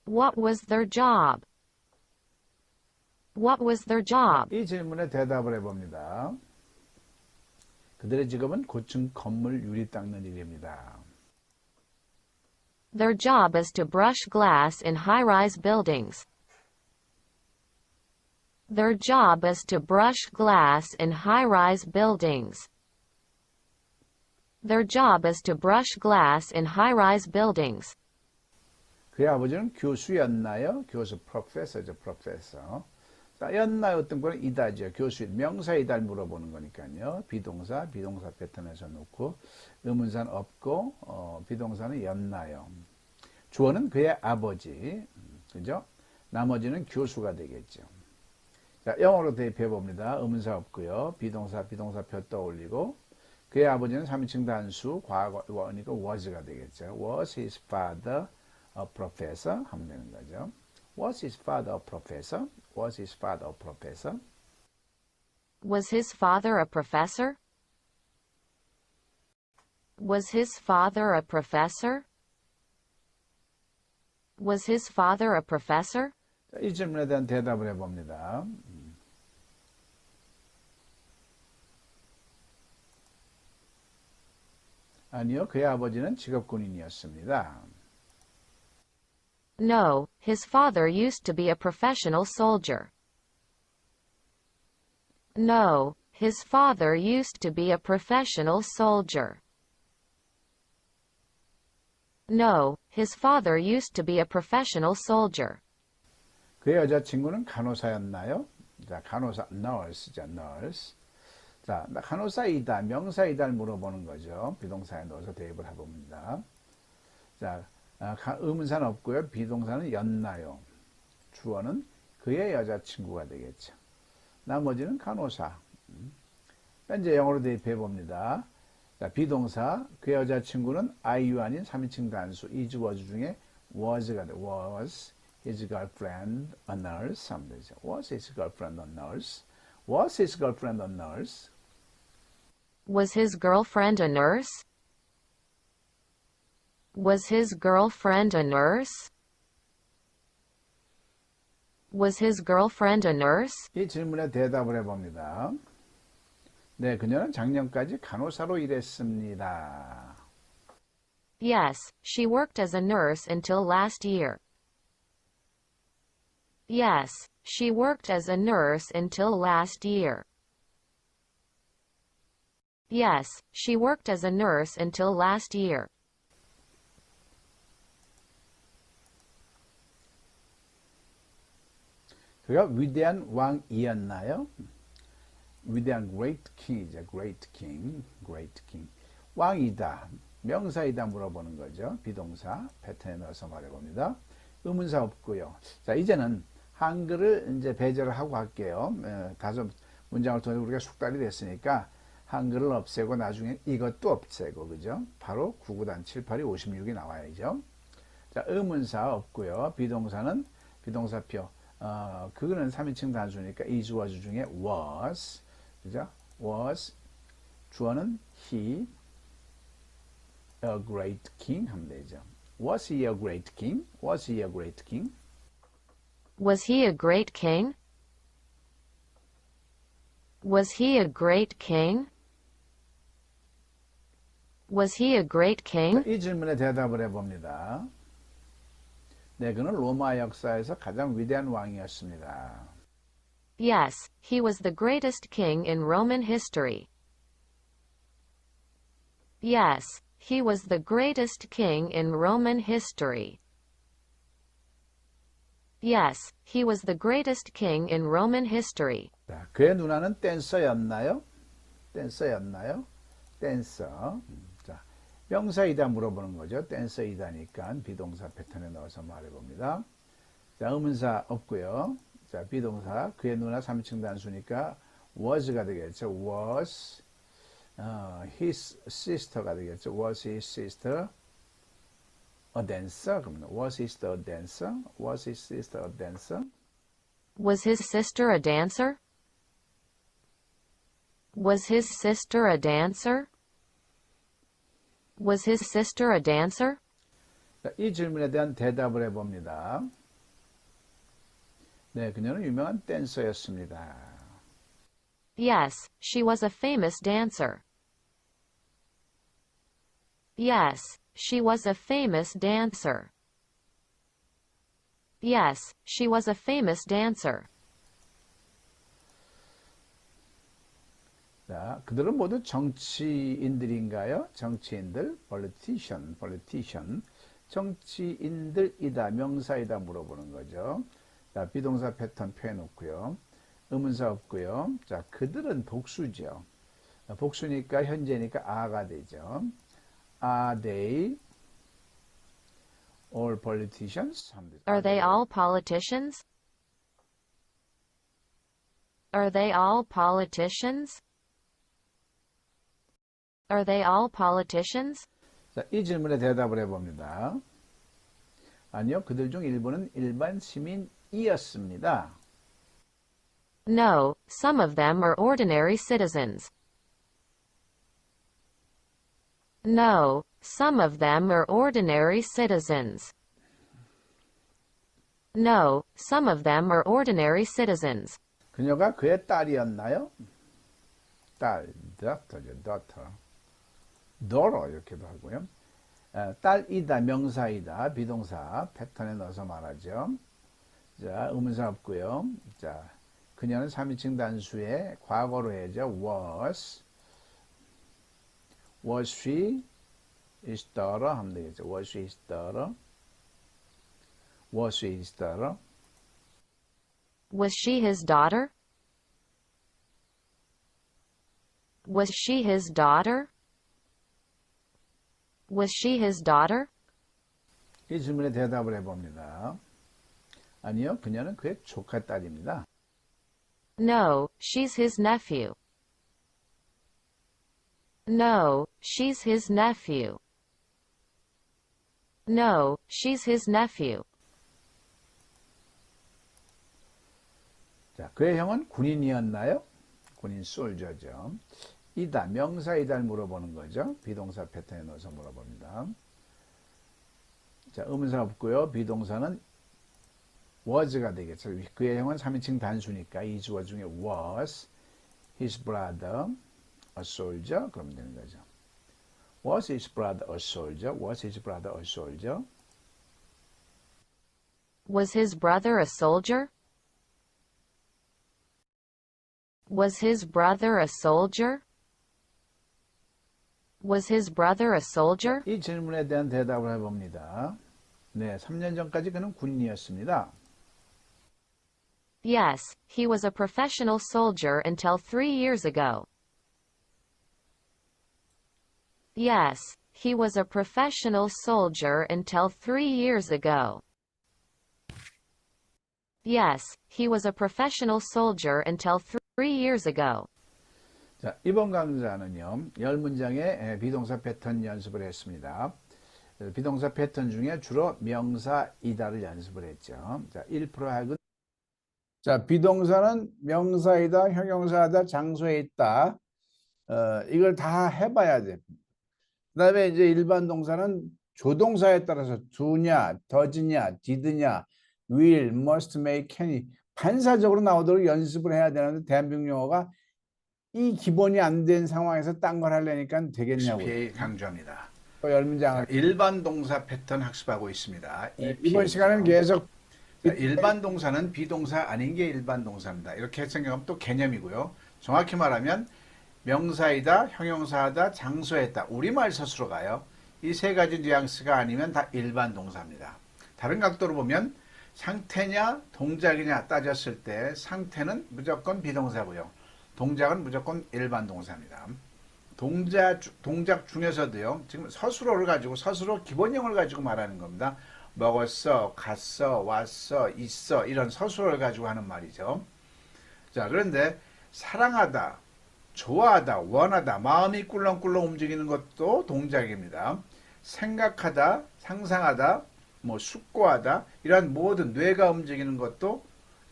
What was their job? What was their job? 이 질문에 대답을 해봅니다. 그들의 직업은 고층 건물 유리 닦는 일입니다. Their job is to brush glass in high-rise buildings. Their job is to brush glass in high-rise buildings. Their job is to brush glass in high-rise buildings. 그의 아버지는 교수였나요? 교수, professor죠, professor. 자, 였나요? 어떤 거는 이다죠. 교수, 명사이다를 물어보는 거니까요. 비동사 패턴에서 놓고 의문사는 없고 비동사는 였나요? 주어는 그의 아버지, 그죠? 나머지는 교수가 되겠죠. 자, 영어로 대입해 봅니다. 의문사 없고요. 비동사표 떠올리고 그의 아버지는 3인칭 단수, 과거니까 was가 되겠죠. Was his father a professor? 하면 되는 거죠. Was his father a professor? Was his father a professor? Was his father a professor? Was his father a professor? Was his father a professor? 자, 이 질문에 대한 대답을 해봅니다. 아니요, 그의 아버지는 직업군인이었습니다. No, his father used to be a professional soldier. No, his father used to be a professional soldier. No, his father used to be a professional soldier. 그의 여자친구는 간호사였나요? 자, 간호사, nurse죠, nurse. 자, 간호사이다, 명사이다를 물어보는 거죠. 비동사에 넣어서 대입을 해봅니다. 자, 의문사는 없고요. 비동사는 였나요? 주어는 그의 여자친구가 되겠죠. 나머지는 간호사. 현재 영어로 대입해 봅니다. 자, 비동사, 그의 여자친구는 IU 아닌 3인칭 단수, is, was 중에 was가 돼. was his girlfriend a nurse? 하면 되죠. Was his girlfriend a nurse? Was his girlfriend a nurse? Was his girlfriend a nurse? Was his girlfriend a nurse? Was his girlfriend a nurse? 이 질문에 대답을 해봅니다. 네, 그녀는 작년까지 간호사로 일했습니다. Yes, she worked as a nurse until last year. Yes, she worked as a nurse until last year. Yes, she worked as a nurse until last year. 그가 위대한 왕이었나요? 위대한 great king이죠. great king, great king. 왕이다, 명사이다 물어보는 거죠. 비동사 패턴에 넣어서 말해봅니다. 의문사 없고요. 자, 이제는 한글을 이제 배제를 하고 할게요. 다소 문장을 통해 우리가 숙달이 됐으니까 한글을 없애고 나중에 이것도 없애고, 그죠? 바로 9, 9단 7, 8이 56이 나와야죠. 자, 의문사 없고요. 비동사는 비동사표. 그거는 3인칭 단수니까 is, was 중에 was, 그죠? was. 주어는 he, a great king 하면 되죠. Was he a great king? Was he a great king? Was he a great king? Was he a great king? Was he a great king? 이 질문에 대답을 해봅니다. 네, 그는 로마 역사에서 가장 위대한 왕이었습니다. Yes, he was the greatest king in Roman history. Yes, he was the greatest king in Roman history. Yes, he was the greatest king in Roman history. 자, 그의 누나는 댄서였나요? 댄서였나요? 댄서. 자, 명사이다 물어보는 거죠. 댄서이다니까 비동사 패턴에 넣어서 말해봅니다. 자, 의문사 없고요. 자, 비동사 그의 누나 3인칭 단수니까 was가 되겠죠. was his sister가 되겠죠. was his sister a dancer? 그러면 was his sister a dancer? Was his sister a dancer? Was his sister a dancer? Was his sister a dancer? Was his sister a dancer? 자, 이 질문에 대한 대답을 해봅니다. 네, 그녀는 유명한 댄서였습니다. Yes, she was a famous dancer. Yes, she was a famous dancer. Yes, she was a famous dancer. 자, 그들은 모두 정치인들인가요? 정치인들, politician. 정치인들이다, 명사이다 물어보는 거죠. 자, 비동사 패턴 표해놓고요. 의문사 없고요. 자, 그들은 복수죠. 복수니까 현재니까 are가 되죠. Are they all politicians? Are they all politicians? Are they all politicians? Are they all politicians? 자, 이 질문에 대답을 해봅니다. 아니요, 그들 중 일부는 일반 시민이었습니다. No, some of them are ordinary citizens. No, some of them are ordinary citizens. No, some of them are ordinary citizens. 그녀가 그의 딸이었나요? 딸, daughter죠, daughter. daughter 이렇게도 하고요. 딸이다, 명사이다, 비동사 패턴에 넣어서 말하죠. 자, 의문사 없고요. 자, 그녀는 3인칭 단수의 과거로 해야죠. was she his daughter 하면 되겠죠. was she his daughter? was she his daughter? Was she his daughter? Was she his daughter? Was she his daughter? 이 질문에 대답을 해봅니다. 아니요, 그녀는 그의 조카 딸입니다. No, she's his nephew. No, she's his nephew. No, she's his nephew. 자, 그의 형은 군인이었나요? 군인 솔저죠. 이다, 명사이다를 물어보는 거죠. 비동사 패턴에 넣어서 물어봅니다. 자, 의문사가 없고요. 비동사는 was가 되겠죠. 그의 형은 3인칭 단수니까 이 주어 중에 was his brother a soldier 그러면 되는 거죠. Was his brother a soldier? Was his brother a soldier? Was his brother a soldier? Was his brother a soldier? Was his brother a soldier? 이 질문에 대한 대답을 해봅니다. 네, 3년 전까지 그는 군인이었습니다. Yes, he was a professional soldier until 3 years ago. Yes, he was a professional soldier until 3 years ago. Yes, he was a professional soldier until 3 years ago. 자, 이번 강좌는요, 10문장의 비동사 패턴 연습을 했습니다. 비동사 패턴 중에 주로 명사이다를 연습을 했죠. 자, 1% 하고 자, 비동사는 명사이다, 형용사이다, 장소에 있다. 이걸 다 해봐야 돼. 그 다음에 이제 일반 동사는 조동사에 따라서 do냐, does냐, did냐, will, must, may, can이 반사적으로 나오도록 연습을 해야 되는데 대한민국 영어가 이 기본이 안 된 상황에서 딴 걸 하려니까 되겠냐고요. EPA 강조합니다. 또 10문장을 일반 동사 패턴 학습하고 있습니다. 이번 시간은 계속 자, 일반 동사는 비동사 아닌 게 일반 동사입니다. 이렇게 생각하면 또 개념이고요. 정확히 말하면 명사이다, 형용사다, 장소에다 우리말 서술어 가요. 이 세 가지 뉘앙스가 아니면 다 일반 동사입니다. 다른 각도로 보면 상태냐 동작이냐 따졌을 때 상태는 무조건 비동사고요. 동작은 무조건 일반 동사입니다. 동작 중에서도요. 지금 서술어를 가지고 서술어 기본형을 가지고 말하는 겁니다. 먹었어, 갔어, 왔어, 있어 이런 서술어를 가지고 하는 말이죠. 자, 그런데 사랑하다, 좋아하다, 원하다, 마음이 꿀렁꿀렁 움직이는 것도 동작입니다. 생각하다, 상상하다, 뭐 숙고하다 이런 모든 뇌가 움직이는 것도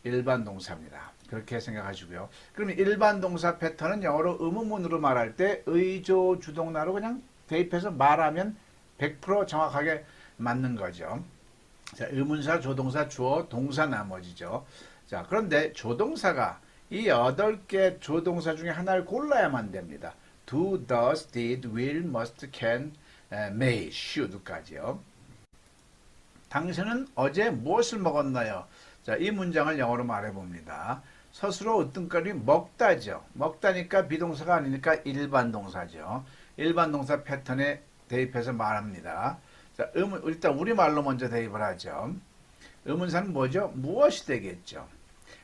일반 동사입니다. 그렇게 생각하시고요. 그러면 일반 동사 패턴은 영어로 의문문으로 말할 때 의조 주동나로 그냥 대입해서 말하면 100% 정확하게 맞는 거죠. 자, 의문사, 조동사, 주어, 동사 나머지죠. 자, 그런데 조동사가 이 8개 조동사 중에 하나를 골라야만 됩니다. do, does, did, will, must, can, may, should까지요. 당신은 어제 무엇을 먹었나요? 자, 이 문장을 영어로 말해봅니다. 스스로 으뜸거리 먹다죠. 먹다니까 비동사가 아니니까 일반 동사죠. 일반 동사 패턴에 대입해서 말합니다. 자, 일단 우리말로 먼저 대입을 하죠. 의문사는 뭐죠? 무엇이 되겠죠.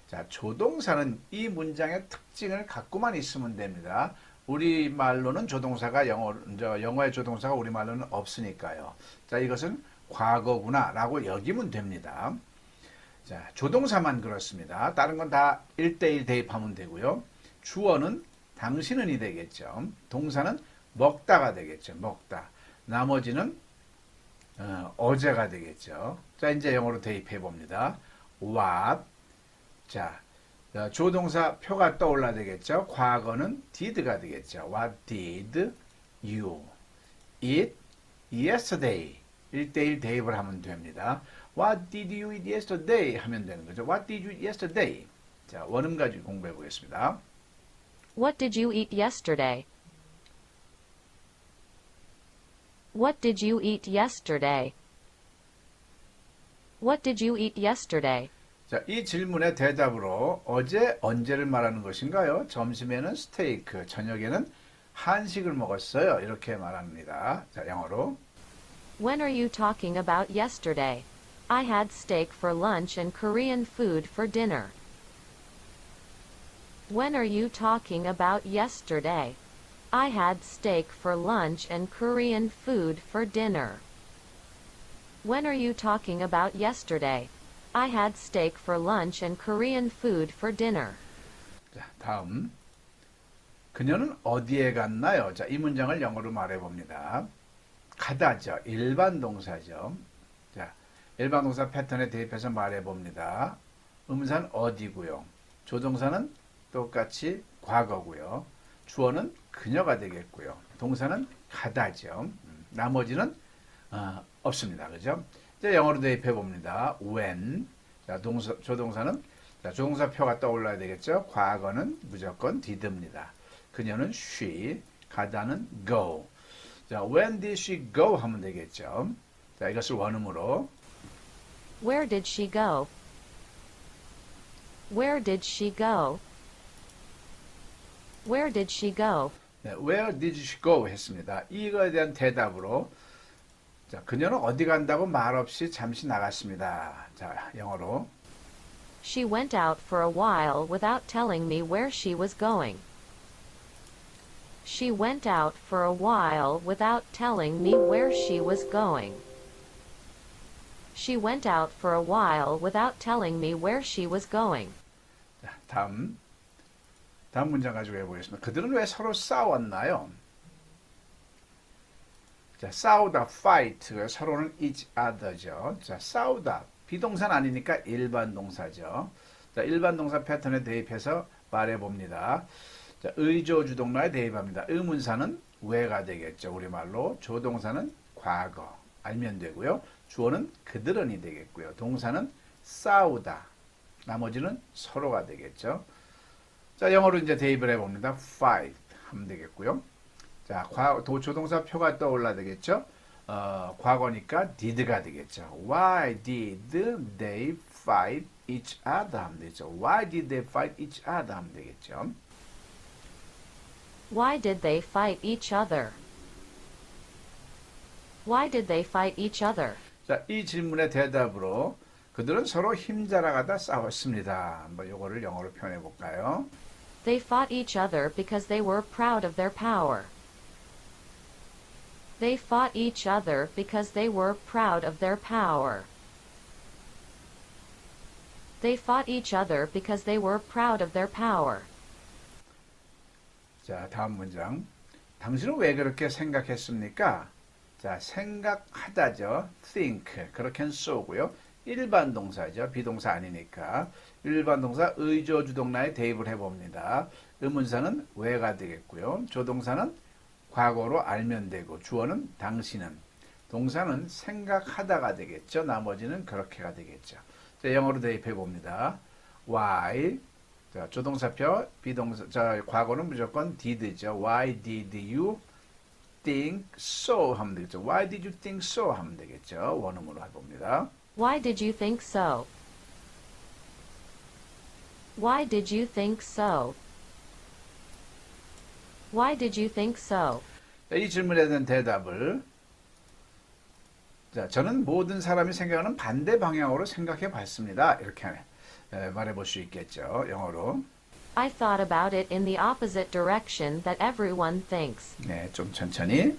자, 조동사는 이 문장의 특징을 갖고만 있으면 됩니다. 우리말로는 조동사가 영어의 조동사가 우리말로는 없으니까요. 자, 이것은 과거구나 라고 여기면 됩니다. 자, 조동사만 그렇습니다. 다른 건 다 1대1 대입하면 되고요. 주어는 당신은이 되겠죠. 동사는 먹다가 되겠죠. 먹다. 나머지는 어제가 되겠죠. 자, 이제 영어로 대입해 봅니다. what. 자, 조동사 표가 떠올라 되겠죠. 과거는 did가 되겠죠. What did you eat yesterday? 1대1 대입을 하면 됩니다. What did you eat yesterday? 하면 되는 거죠. What did you eat yesterday? 자, 원음 가지고 공부해 보겠습니다. What did you eat yesterday? What did you eat yesterday? What did you eat yesterday? 자, 이 질문의 대답으로 어제 언제를 말하는 것인가요? 점심에는 스테이크, 저녁에는 한식을 먹었어요. 이렇게 말합니다. 자, 영어로. When are you talking about yesterday? I had steak for lunch and Korean food for dinner. When are you talking about yesterday? I had steak for lunch and Korean food for dinner. When are you talking about yesterday? I had steak for lunch and Korean food for dinner. 자, 다음. 그녀는 어디에 갔나요? 자, 이 문장을 영어로 말해 봅니다. 가다죠. 일반 동사죠. 자, 일반 동사 패턴에 대입해서 말해 봅니다. 의문사는 어디고요. 조동사는 똑같이 과거고요. 주어는 그녀가 되겠고요. 동사는 가다죠. 나머지는 없습니다. 그죠? 이제 영어로 대입해 봅니다. when. 자, 조동사는 자, 조동사표가 떠올라야 되겠죠. 과거는 무조건 did입니다. 그녀는 she, 가다는 go. 자, when did she go 하면 되겠죠. 자, 이것을 원음으로 Where did she go? Where did she go? Where did she go? 네, where did she go 했습니다. 이거에 대한 대답으로 자, 그녀는 어디 간다고 말없이 잠시 나갔습니다. 자, 영어로 She went out for a while without telling me where she was going. She went out for a while without telling me where she was going. She went out for a while without telling me where she was going. 자, 다음 문장 가지고 해보겠습니다. 그들은 왜 서로 싸웠나요? 자, 싸우다, fight. 서로는 each other죠. 자, 싸우다. 비동사는 아니니까 일반 동사죠. 자, 일반 동사 패턴에 대입해서 말해봅니다. 자, 의조 주동사에 대입합니다. 의문사는 왜가 되겠죠. 우리말로. 조동사는 과거. 알면 되고요. 주어는 그들은이 되겠고요. 동사는 싸우다. 나머지는 서로가 되겠죠. 자, 영어로 이제 대입을 해봅니다. fight 하면 되겠고요. 자, 조동사 표가 떠올라 되겠죠. 과거니까 did가 되겠죠. Why did they fight each other 하면 되죠. Why did they fight each other 하면 되겠죠. Why did they fight each other? Why did they fight each other? 자, 이 질문의 대답으로 그들은 서로 힘자랑하다 싸웠습니다. 한번 이거를 영어로 표현해 볼까요? They fought each other because they were proud of their power. They fought each other because they were proud of their power. They fought each other because they were proud of their power. 자, 다음 문장. 당신은 왜 그렇게 생각했습니까? 자, 생각하다죠. think. 그렇게는 쏘고요. 일반 동사죠. 비동사 아니니까. 일반 동사 의조 주동사에 대입을 해봅니다. 의문사는 왜가 되겠고요. 조동사는 과거로 알면 되고 주어는 당신은. 동사는 생각하다가 되겠죠. 나머지는 그렇게가 되겠죠. 자, 영어로 대입해 봅니다. Why? 자, 조동사표, 비동사, 자, 과거는 무조건 did죠. Why did you think so? 하면 되겠죠. Why did you think so? 하면 되겠죠. 원음으로 해봅니다. Why did you think so? Why did you think so? Why did you think so? 자, 이 질문에 대한 대답을 자, 저는 모든 사람이 생각하는 반대 방향으로 생각해 봤습니다. 이렇게 말해 볼 수 있겠죠. 영어로. I thought about it in the opposite direction that everyone thinks. 네, 좀 천천히.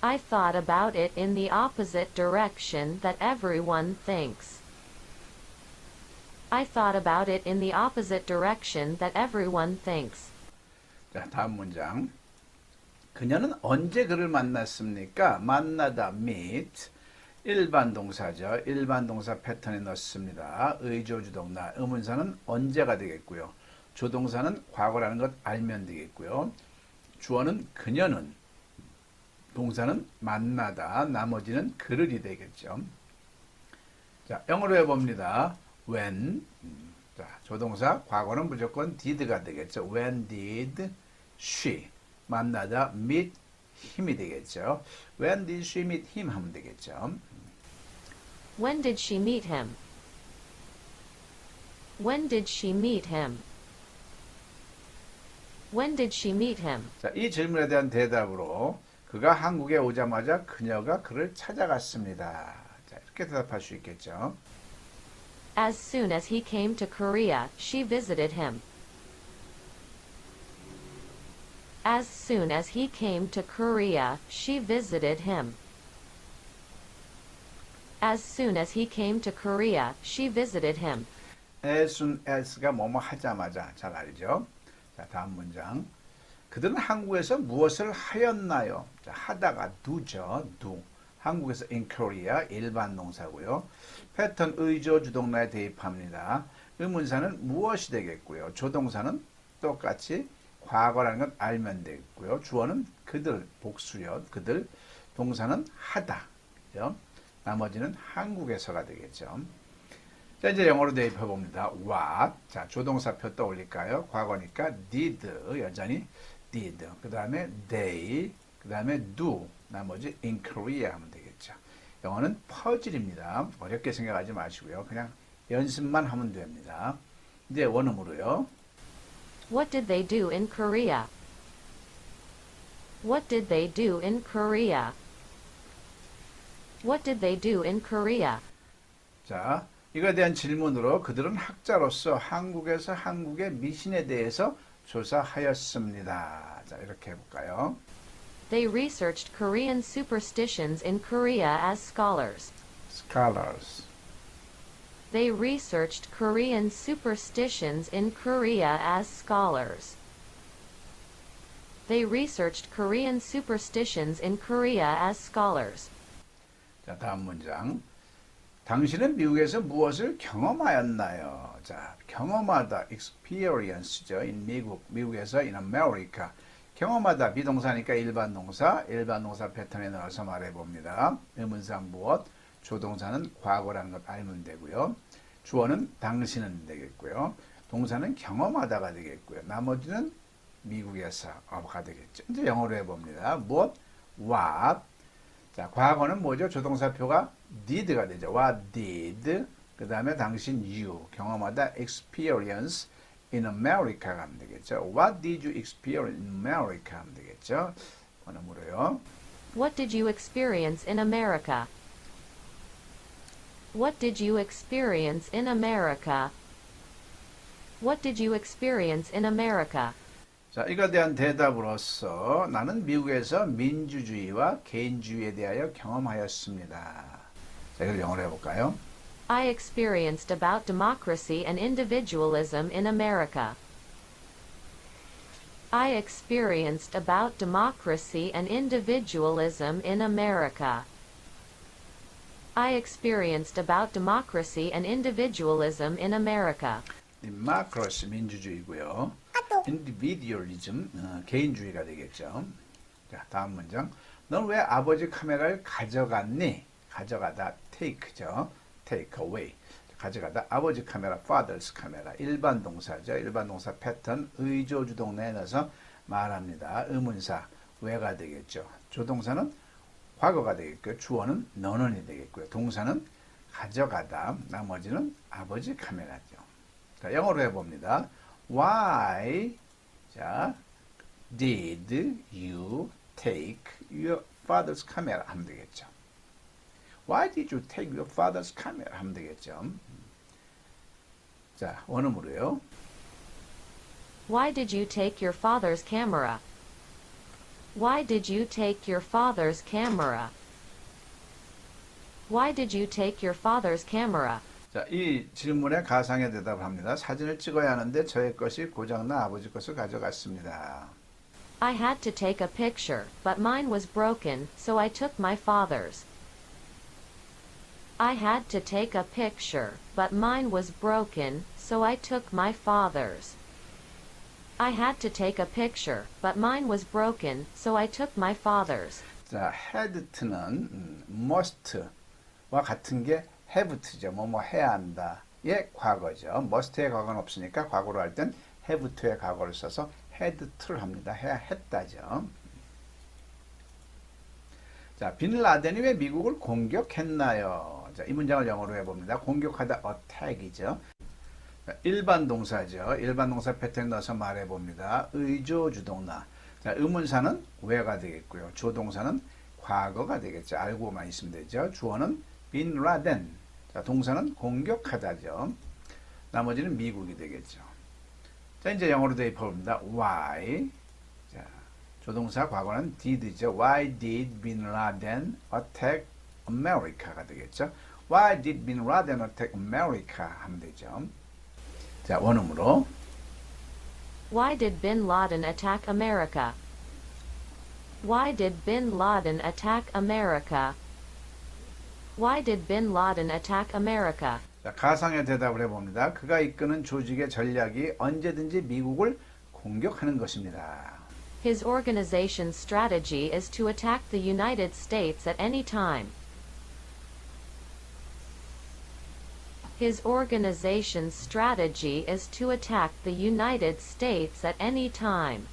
I thought about it in the opposite direction that everyone thinks. I thought about it in the opposite direction that everyone thinks. 자, 다음 문장. 그녀는 언제 그를 만났습니까? 만나다, meet. 일반 동사죠. 일반 동사 패턴에 넣습니다. 의조주동사, 의문사는 언제가 되겠고요. 조동사는 과거라는 것 알면 되겠고요. 주어는 그녀는, 동사는 만나다, 나머지는 그를이 되겠죠. 자, 영어로 해봅니다. when, 자, 조동사, 과거는 무조건 did가 되겠죠. When did she, 만나다, meet him이 되겠죠. When did she meet him 하면 되겠죠. When did she meet him? When did she meet him? When did she meet him? 자, 이 질문에 대한 대답으로 그가 한국에 오자마자 그녀가 그를 찾아갔습니다. 자, 이렇게 대답할 수 있겠죠. As soon as he came to Korea, she visited him. As soon as he came to Korea, she visited him. As soon as he came to Korea, she visited him. As soon as가 뭐뭐 하자마자 잘 알죠. 자, 다음 문장. 그들은 한국에서 무엇을 하였나요? 자, 하다가 do죠. do. 한국에서 in Korea 일반 동사고요. 패턴 의조 주동사에 대입합니다. 의문사는 무엇이 되겠고요. 조동사는 똑같이 과거라는 것 알면 되고요. 주어는 그들, 복수요. 그들, 동사는 하다. 그죠? 나머지는 한국에서가 되겠죠. 자, 이제 영어로 대입해 봅니다. what. 자, 조동사표 떠올릴까요? 과거니까 did, 여전히 did. 그 다음에 they, 그 다음에 do. 나머지 in Korea 하면 되겠죠. 영어는 퍼즐입니다. 어렵게 생각하지 마시고요. 그냥 연습만 하면 됩니다. 이제 원음으로요. What did they do in Korea? What did they do in Korea? What did they do in Korea? 자, 이거에 대한 질문으로 그들은 학자로서 한국에서 한국의 미신에 대해서 조사하였습니다. 자, 이렇게 해볼까요? They researched Korean superstitions in Korea as scholars. Scholars. They researched Korean superstitions in Korea as scholars. They researched Korean superstitions in Korea as scholars. 자, 다음 문장. 당신은 미국에서 무엇을 경험하였나요? 자, 경험하다, experience죠. in 미국에서 in America. 경험하다, 비동사니까 일반 동사 패턴에 넣어서 말해봅니다. 의문상 무엇, 조동사는 과거라는 것 알면 되고요. 주어는 당신은 되겠고요. 동사는 경험하다가 되겠고요. 나머지는 미국에서가 되겠죠. 이제 영어로 해봅니다. 무엇, what. 자, 과거는 뭐죠? 조동사표가 did가 되죠. What did? 그 다음에 당신 you. 경험하다 experience in America 하면 되겠죠. What did you experience in America 하면 되겠죠. 원어으로요. What did you experience in America? What did you experience in America? What did you experience in America? 자, 이거에 대한 대답으로서 나는 미국에서 민주주의와 개인주의에 대하여 경험하였습니다. 자, 이걸 영어로 해볼까요? I experienced about democracy and individualism in America. I experienced about democracy and individualism in America. I experienced about democracy and individualism in America. democracy, 민주주의고요. individualism, 개인주의가 되겠죠. 자, 다음 문장. 넌 왜 아버지 카메라를 가져갔니? 가져가다, take죠. take away. 가져가다, 아버지 카메라, father's 카메라. 일반 동사죠. 일반 동사 패턴, 의조 주동사에 넣어서 말합니다. 의문사, 왜가 되겠죠. 조동사는 과거가 되겠고요. 주어는 너는이 되겠고요. 동사는 가져가다, 나머지는 아버지 카메라죠. 자, 영어로 해봅니다. Why, 자, did you take your father's camera? 하면 되겠죠. Why did you take your father's camera? 하면 되겠죠. 자, 원음으로요. Why did you take your father's camera? Why did you take your father's camera? Why did you take your father's camera? 자, 이 질문에 가상의 대답을 합니다. 사진을 찍어야 하는데 저의 것이 고장나 아버지 것을 가져갔습니다. I had to take a picture, but mine was broken, so I took my father's. I had to take a picture, but mine was broken, so I took my father's. I had to take a picture, but mine was broken, so I took my father's. 자, had to는 must와 같은 게 have to죠. 뭐뭐 해야 한다. 의 과거죠. must의 과거는 없으니까 과거로 할 땐 have to의 과거를 써서 had to를 합니다. 해야 했다죠. 자, 빈 라덴이 왜 미국을 공격했나요? 자, 이 문장을 영어로 해봅니다. 공격하다 attack이죠. 자, 일반 동사죠. 일반 동사 패턴 넣어서 말해봅니다. 의조 주동사. 자, 의문사는 왜가 되겠고요. 조동사는 과거가 되겠죠. 알고만 있으면 되죠. 주어는 빈 라덴. 자, 동사는 공격하다죠. 나머지는 미국이 되겠죠. 자, 이제 영어로 대입해봅니다. Why? 자, 조동사 과거는 did죠. Why did Bin Laden attack America가 되겠죠. Why did Bin Laden attack America? 하면 되죠. 자, 원음으로. Why did Bin Laden attack America? Why did Bin Laden attack America? Why did Bin Laden attack America? 자, 가상의 대답을 해봅니다. 그가 이끄는 조직의 전략이 언제든지 미국을 공격하는 것입니다. His organization's strategy is to attack the United States at any time. His organization's strategy is to attack the United States at any time.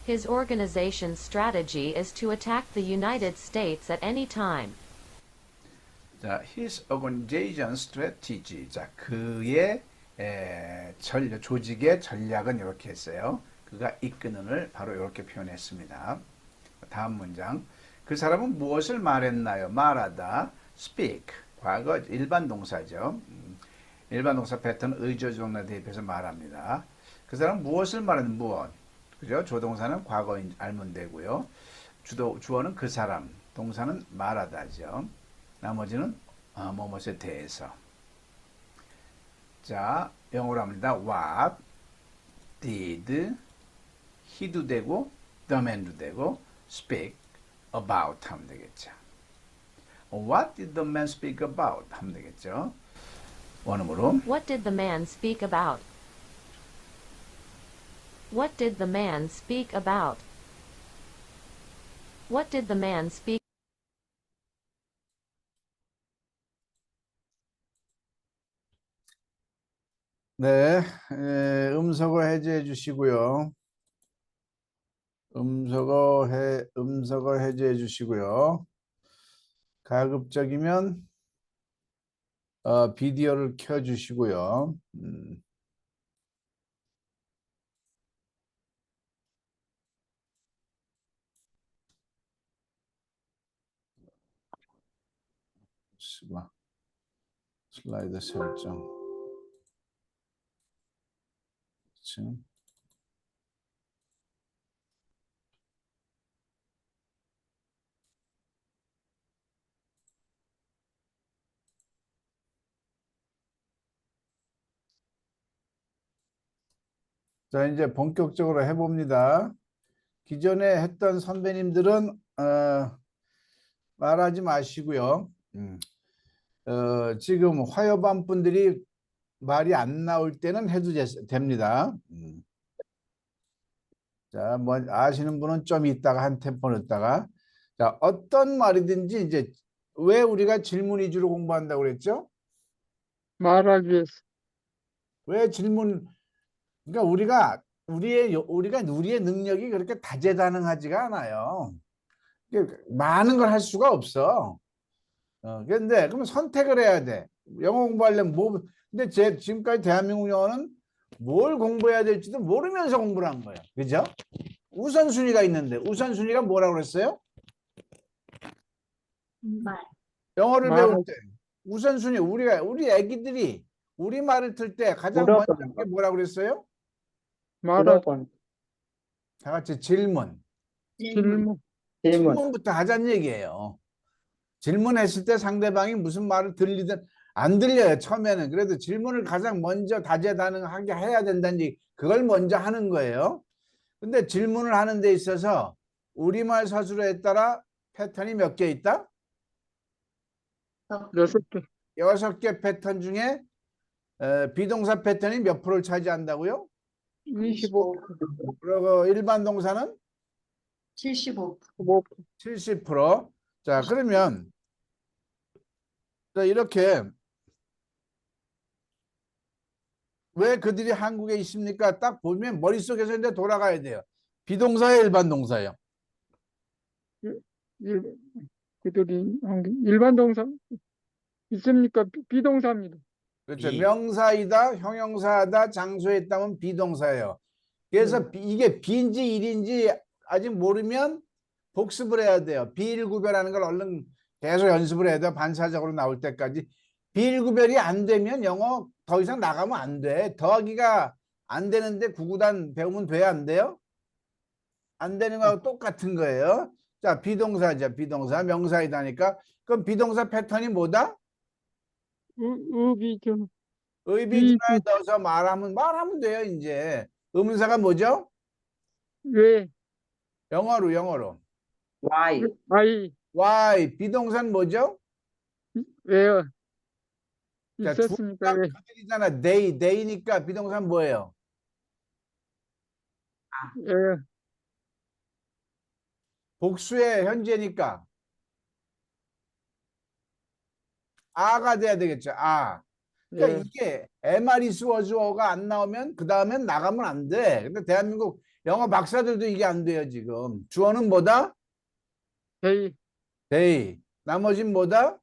His organization's strategy is to attack the United States at any time. 자, his organization strategy. 자, 그의 조직의 전략은 이렇게 했어요. 그가 이끄는을 바로 이렇게 표현했습니다. 다음 문장. 그 사람은 무엇을 말했나요? 말하다. speak. 과거 일반 동사죠. 일반 동사 패턴 의조조동사 대입해서 말합니다. 그 사람은 무엇을 말하는 무엇. 그죠? 조동사는 과거인 알면 되고요. 주어는 그 사람. 동사는 말하다죠. 나머지는 뭐뭐에 대해서. 자, 영어로 합니다. What did he도 되고 the man도 되고 speak about 하면 되겠죠. What did the man speak about 하면 되겠죠. 원음으로 What did the man speak about? What did the man speak about? What did the man speak? 네, 음소거 해제해 주시고요. 음소거 해제해 주시고요. 가급적이면 비디오를 켜 주시고요. 슬라이드 설정. 그렇죠. 자, 이제 본격적으로 해봅니다. 기존에 했던 선배님들은 말하지 마시고요. 지금 화요반 분들이 말이 안 나올 때는 해도 됩니다. 자, 뭐 아시는 분은 좀 이따가 한 템포 넣다가. 자, 어떤 말이든지 이제 왜 우리가 질문 위주로 공부한다고 그랬죠? 말하기 위해서. 왜 질문? 그러니까 우리의 능력이 그렇게 다재다능하지가 않아요. 많은 걸 할 수가 없어. 그런데 그러면 선택을 해야 돼. 영어 공부하려면 뭐? 근데 지금까지 대한민국 영어는 뭘 공부해야 될지도 모르면서 공부를 한 거예요. 그죠? 우선순위가 있는데 우선순위가 뭐라고 그랬어요? 영어를 말. 배울 때 우선순위 우리 애기들이 우리 말을 틀 때 가장 먼저 하는 게 뭐라고 그랬어요? 말하기. 다 같이 질문. 질문. 질문부터 하자는 얘기예요. 질문했을 때 상대방이 무슨 말을 들리든 안 들려요. 처음에는. 그래도 질문을 가장 먼저 다재다능하게 해야 된다는 얘기. 그걸 먼저 하는 거예요. 근데 질문을 하는 데 있어서 우리말 서술어에 따라 패턴이 몇 개 있다? 6개. 6개 패턴 중에 비동사 패턴이 몇 프로를 차지한다고요? 25. 그리고 일반 동사는 75. 70%. 자, 그러면 자, 이렇게 왜 그들이 한국에 있습니까? 딱 보면 머릿속에서 이제 돌아가야 돼요. 비동사예요, 일반 동사예요? 그들이 일반 동사 있습니까? 비동사입니다. 그렇죠. 명사이다, 형용사다, 장소에 있다면 비동사예요. 그래서 이게 비인지 일인지 아직 모르면 복습을 해야 돼요. 비일구별하는 걸 얼른 계속 연습을 해야 돼요. 반사적으로 나올 때까지. 비일구별이 안 되면 영어 더 이상 나가면 안 돼. 더하기가 안 되는데 구구단 배우면 돼야 안 돼요? 안 되는 거하고 똑같은 거예요. 자, 비동사죠. 비동사. 명사이다니까. 그럼 비동사 패턴이 뭐다? 의비죠. 의비준화에 넣어서 말하면 돼요, 이제. 의문사가 뭐죠? 왜? 영어로. Y. 아이. why. 비동사는 뭐죠? 왜요? 자, 있었습니까? 왜? 그들이잖아. they니까 비동사는 뭐예요? 예, 복수의 현재니까 아가 돼야 되겠죠. 아. 그러니까 예, 이게 MR이스 워즈어가 안 나오면 그 다음엔 나가면 안 돼. 근데 대한민국 영어 박사들도 이게 안 돼요, 지금. 주어는 뭐다? 데이, they. 나머진 뭐다?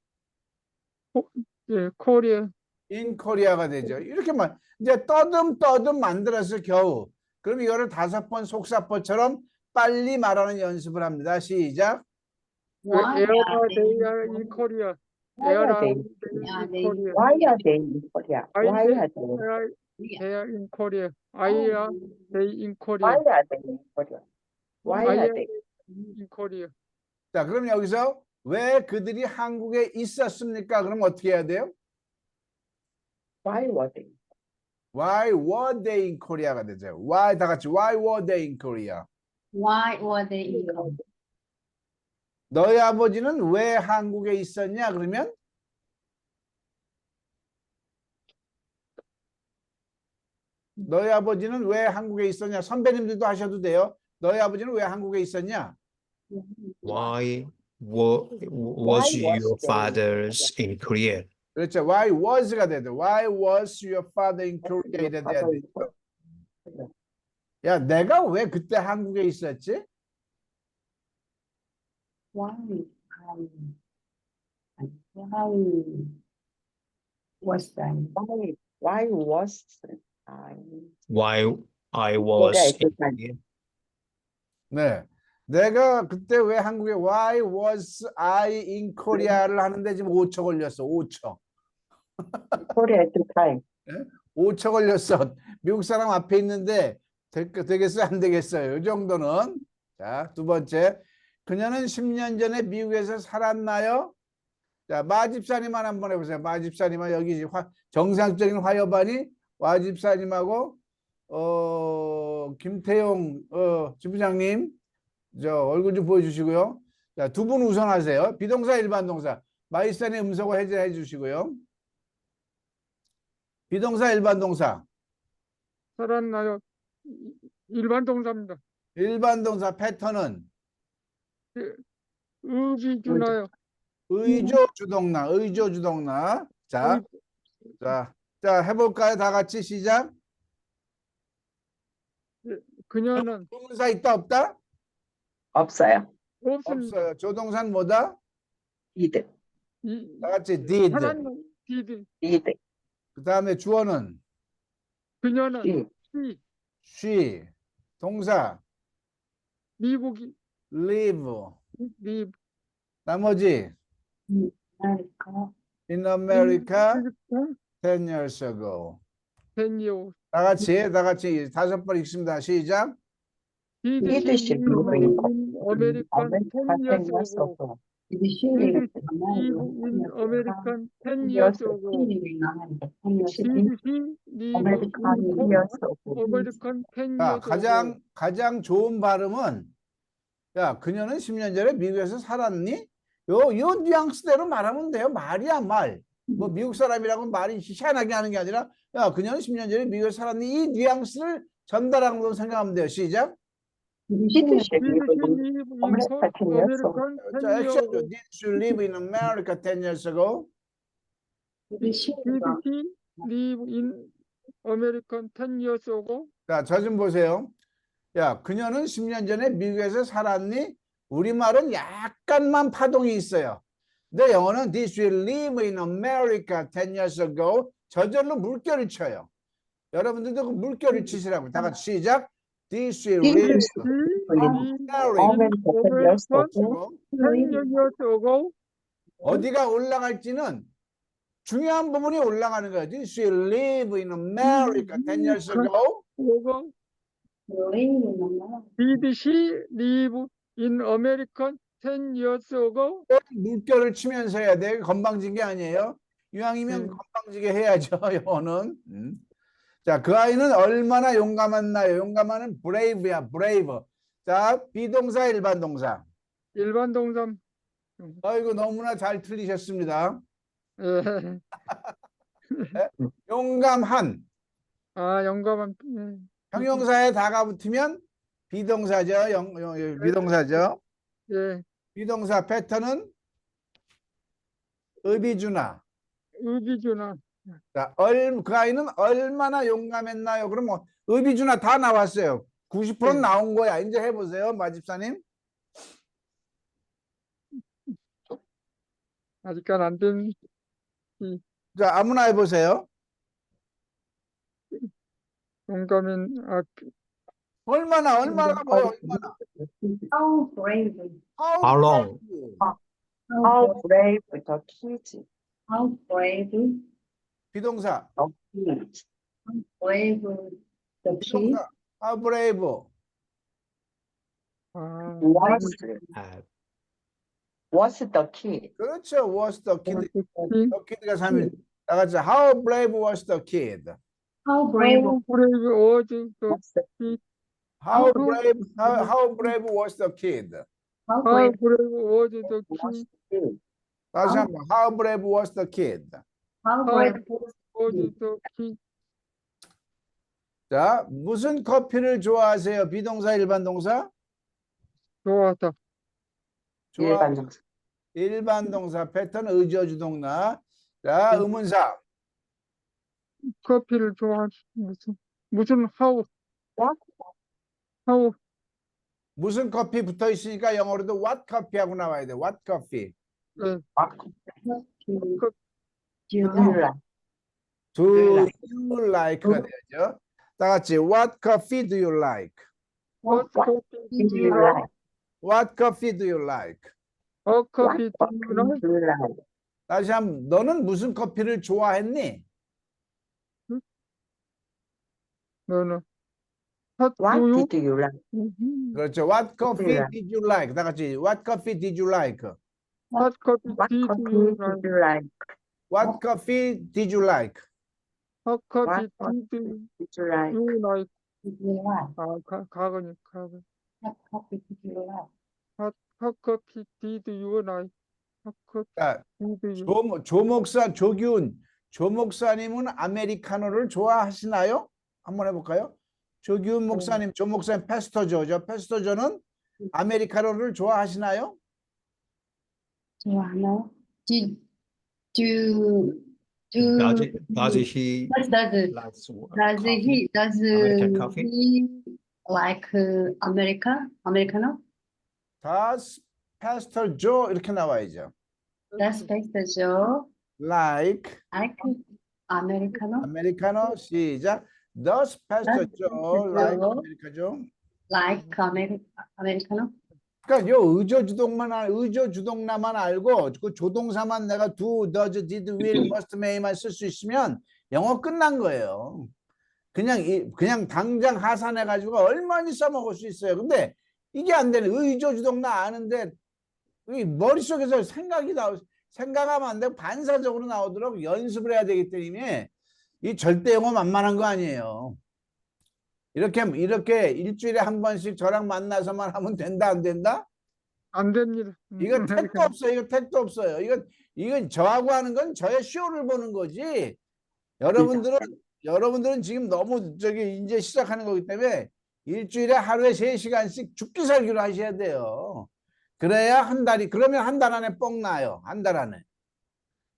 예, 코리아, in Korea가 되죠. 이렇게만 이제 떠듬 만들어서 겨우. 그럼 이거를 5번 속사포처럼 빨리 말하는 연습을 합니다. 시작. Why 에어가 are they 데이야 인 코리아, Why are 에어라 they? are 인 they 코리아, Why are they in Korea? 아이 Why 데이, are they? 데이야 인 코리아, 아이야 데이 인 코리아, Why are they in Korea? Why 아이야 are they? 인 코리아. 자, 그럼 여기서 왜 그들이 한국에 있었습니까? 그럼 어떻게 해야 돼요? Why were they? Why were they in Korea가 되죠. Why 다 같이 Why were they in Korea? why were they in Korea? 너희 아버지는 왜 한국에 있었냐? 그러면 너희 아버지는 왜 한국에 있었냐? 선배님들도 하셔도 돼요. 너희 아버지는 왜 한국에 있었냐? Why Why was your was they? father's in Korea? 그렇죠. Why was가 돼야 돼. Why was your father in Korea? Your 이래 돼야 father 돼. in Korea. 야, 내가 왜 그때 한국에 있었지? Why was I? Why was I Why I in was Korea at in the time? Korea? 네. 내가 그때 왜 한국에 Why was I in Korea를 하는데 지금 5초 걸렸어. 5초. Korea at the time. 5초 걸렸어. 미국 사람 앞에 있는데 되겠어요? 안 되겠어요? 이 정도는. 자, 두 번째. 그녀는 10년 전에 미국에서 살았나요? 자, 마집사님만 한번 해보세요. 마집사님은 여기 정상적인 화여반이 마집사님하고 김태용 지부장님 저 얼굴 좀 보여주시고요. 자, 두 분 우선하세요. 비동사 일반 동사. 마집사님 음소거 해제해 주시고요. 비동사 일반 동사. 살았나요? 일반 동사입니다. 일반 동사 패턴은 의지 주나요? 의조 주동나, 의조 주동나. 자, 자, 해볼까요? 다 같이 시작. 그녀는 동사 있다 없다? 없어요. 없습니다. 없어요. 조동사는 뭐다? Did. 다 같이 did. 하나님 디디. Did. 그 다음에 주어는 그녀는 She. 시 she. 동사 미국이 live. 리 나머지 America. in America 10 years ago. 펜이오 다 같이 5번 읽습니다. 시작. Did she 디디시 live in 아메리칸 America 10 years 텐이어스고 ago? Did she live in 인 America? 아메리칸 years 텐이어스고 She lived in America. 디디시 American 리브 years ago. 아메리칸 자, 텐이어스고 가장 좋은 발음은 야, 그녀는 10년 전에 미국에서 살았니? 요 뉘앙스대로 말하면 돼요. 말이야, 말. 뭐 미국 사람이라고 말이 희한하게 하는 게 아니라 야, 그녀는 10년 전에 미국에서 살았니? 이 뉘앙스를 전달한 걸로 생각하면 돼요. 시작. Did she live 디디시 in 리브 America 10 years ago? 아메리칸 자, 액션도 텐이어스고 Did you live in America 10 years ago? Did she live 디디시 리브 인 아메리칸 텐이어스고 자, 저 좀 보세요. 야, 그녀는 10년 전에 미국에서 살았니? 우리말은 약간만 파동이 있어요. 근데 영어는 Did you live in America 10 years ago? 저절로 물결을 쳐요. 여러분들도 그 물결을 치시라고. 다 같이 시작. Did you Did live she live in in America 10 years ago? 텐이어스고 어디가 올라갈지는 중요한 부분이 올라가는 거예요. Did you live in America 10 years ago? 오고 in America? 디디시 리브 인 아메리칸 10 years ago 물결을 치면서 해야 돼. 건방진 게 아니에요. 이왕이면 건방지게 해야죠. 영어는. 자, 그 아이는 얼마나 용감했나요? 용감하는 brave야, brave. 자, 비동사, 일반 동사. 일반 동사 아이고, 너무나 잘 틀리셨습니다. 예. 용감한. 아 영감한 형용사에 다가 붙으면 비동사죠. 비동사죠. 예, 비동사 패턴은 의비주나. 의비주나. 자, 그 아이는 얼마나 용감했나요? 그럼 뭐 의비주나 다 나왔어요. 90% 네. 나온 거야. 이제 해보세요, 마집사님. 아직까지 안 된, 자, 아무나 해보세요. 용감인, 얼마나 뭐요? 얼마나? How brave, How long? How brave the kids. how brave, 비동사. The kids. brave the kid. 비동사. How brave. Was Have was the kid. 그렇죠. Was the kid. 키, The kid가 3일. 다 같이 How brave was the kid? How brave, 브레이브 오즈, Was the How brave was the kid? how brave, 브레이브 오즈, was the kid. 다시 한번. How brave was the kid? how brave, 오즈, 키, 자, 무슨 커피를 좋아하세요? 비동사, 일반 동사? 좋았다. 일반 동사. 일반 동사 패턴 의저주동나. 자, 의문사. 커피를 좋아할 무슨 하우, 하우, 무슨 커피 붙어 있으니까 영어로도 what coffee 하고 나와야 돼. What coffee? 예, do you Do you like? like? Do you like가 되죠. 다 같이 what coffee do you like? what coffee Do do you you like? like? What coffee do you like? What What coffee do coffee you like? do you like? 다시 한번 너는 무슨 커피를 좋아했니? 너는 What What do you? did you like? 그렇죠. What coffee Yeah. did you like? 다 같이 What coffee did you like? What coffee What did coffee you did like? you like? What coffee did you like? What coffee What did did you like? you like? Did you like? 가거니. What coffee did you like? What coffee did you like? What coffee 자, did you? 조 목사님은 아메리카노를 좋아하시나요? 한번 해볼까요? 조기훈 목사님, 조 목사님 패스터죠. 저 패스터저는 아메리카노를 좋아하시나요? 좋아하나요? Do does he does coffee? does American coffee? he like Americano? Does Pastor Joe 이렇게 나와야죠. Does Pastor Joe Like like Americano? 아메리카노 시작. Does Pastor Does Joe Pastor like Joe 아메리카노? Like Americano? 그러니까 요 의조주동나만 알고 그 조동사만 내가 do, does, did, will, must, may만 쓸 수 있으면 영어 끝난 거예요. 그냥 당장 하산해 가지고 얼마나 써먹을 수 있어요. 근데 이게 안 되는 의조주동나 아는데 이 머릿속에서 생각하면 안 되고 반사적으로 나오도록 연습을 해야 되기 때문에 이 절대 영어 만만한 거 아니에요. 이렇게 일주일에 한 번씩 저랑 만나서만 하면 된다, 안 된다? 안 됩니다. 이건 택도 없어요. 이거 택도 없어요. 이건 저하고 하는 건 저의 쇼를 보는 거지. 여러분들은 지금 너무 이제 시작하는 거기 때문에 일주일에 하루에 3시간씩 죽기 살기로 하셔야 돼요. 그래야 그러면 한 달 안에 뻥 나요. 한 달 안에.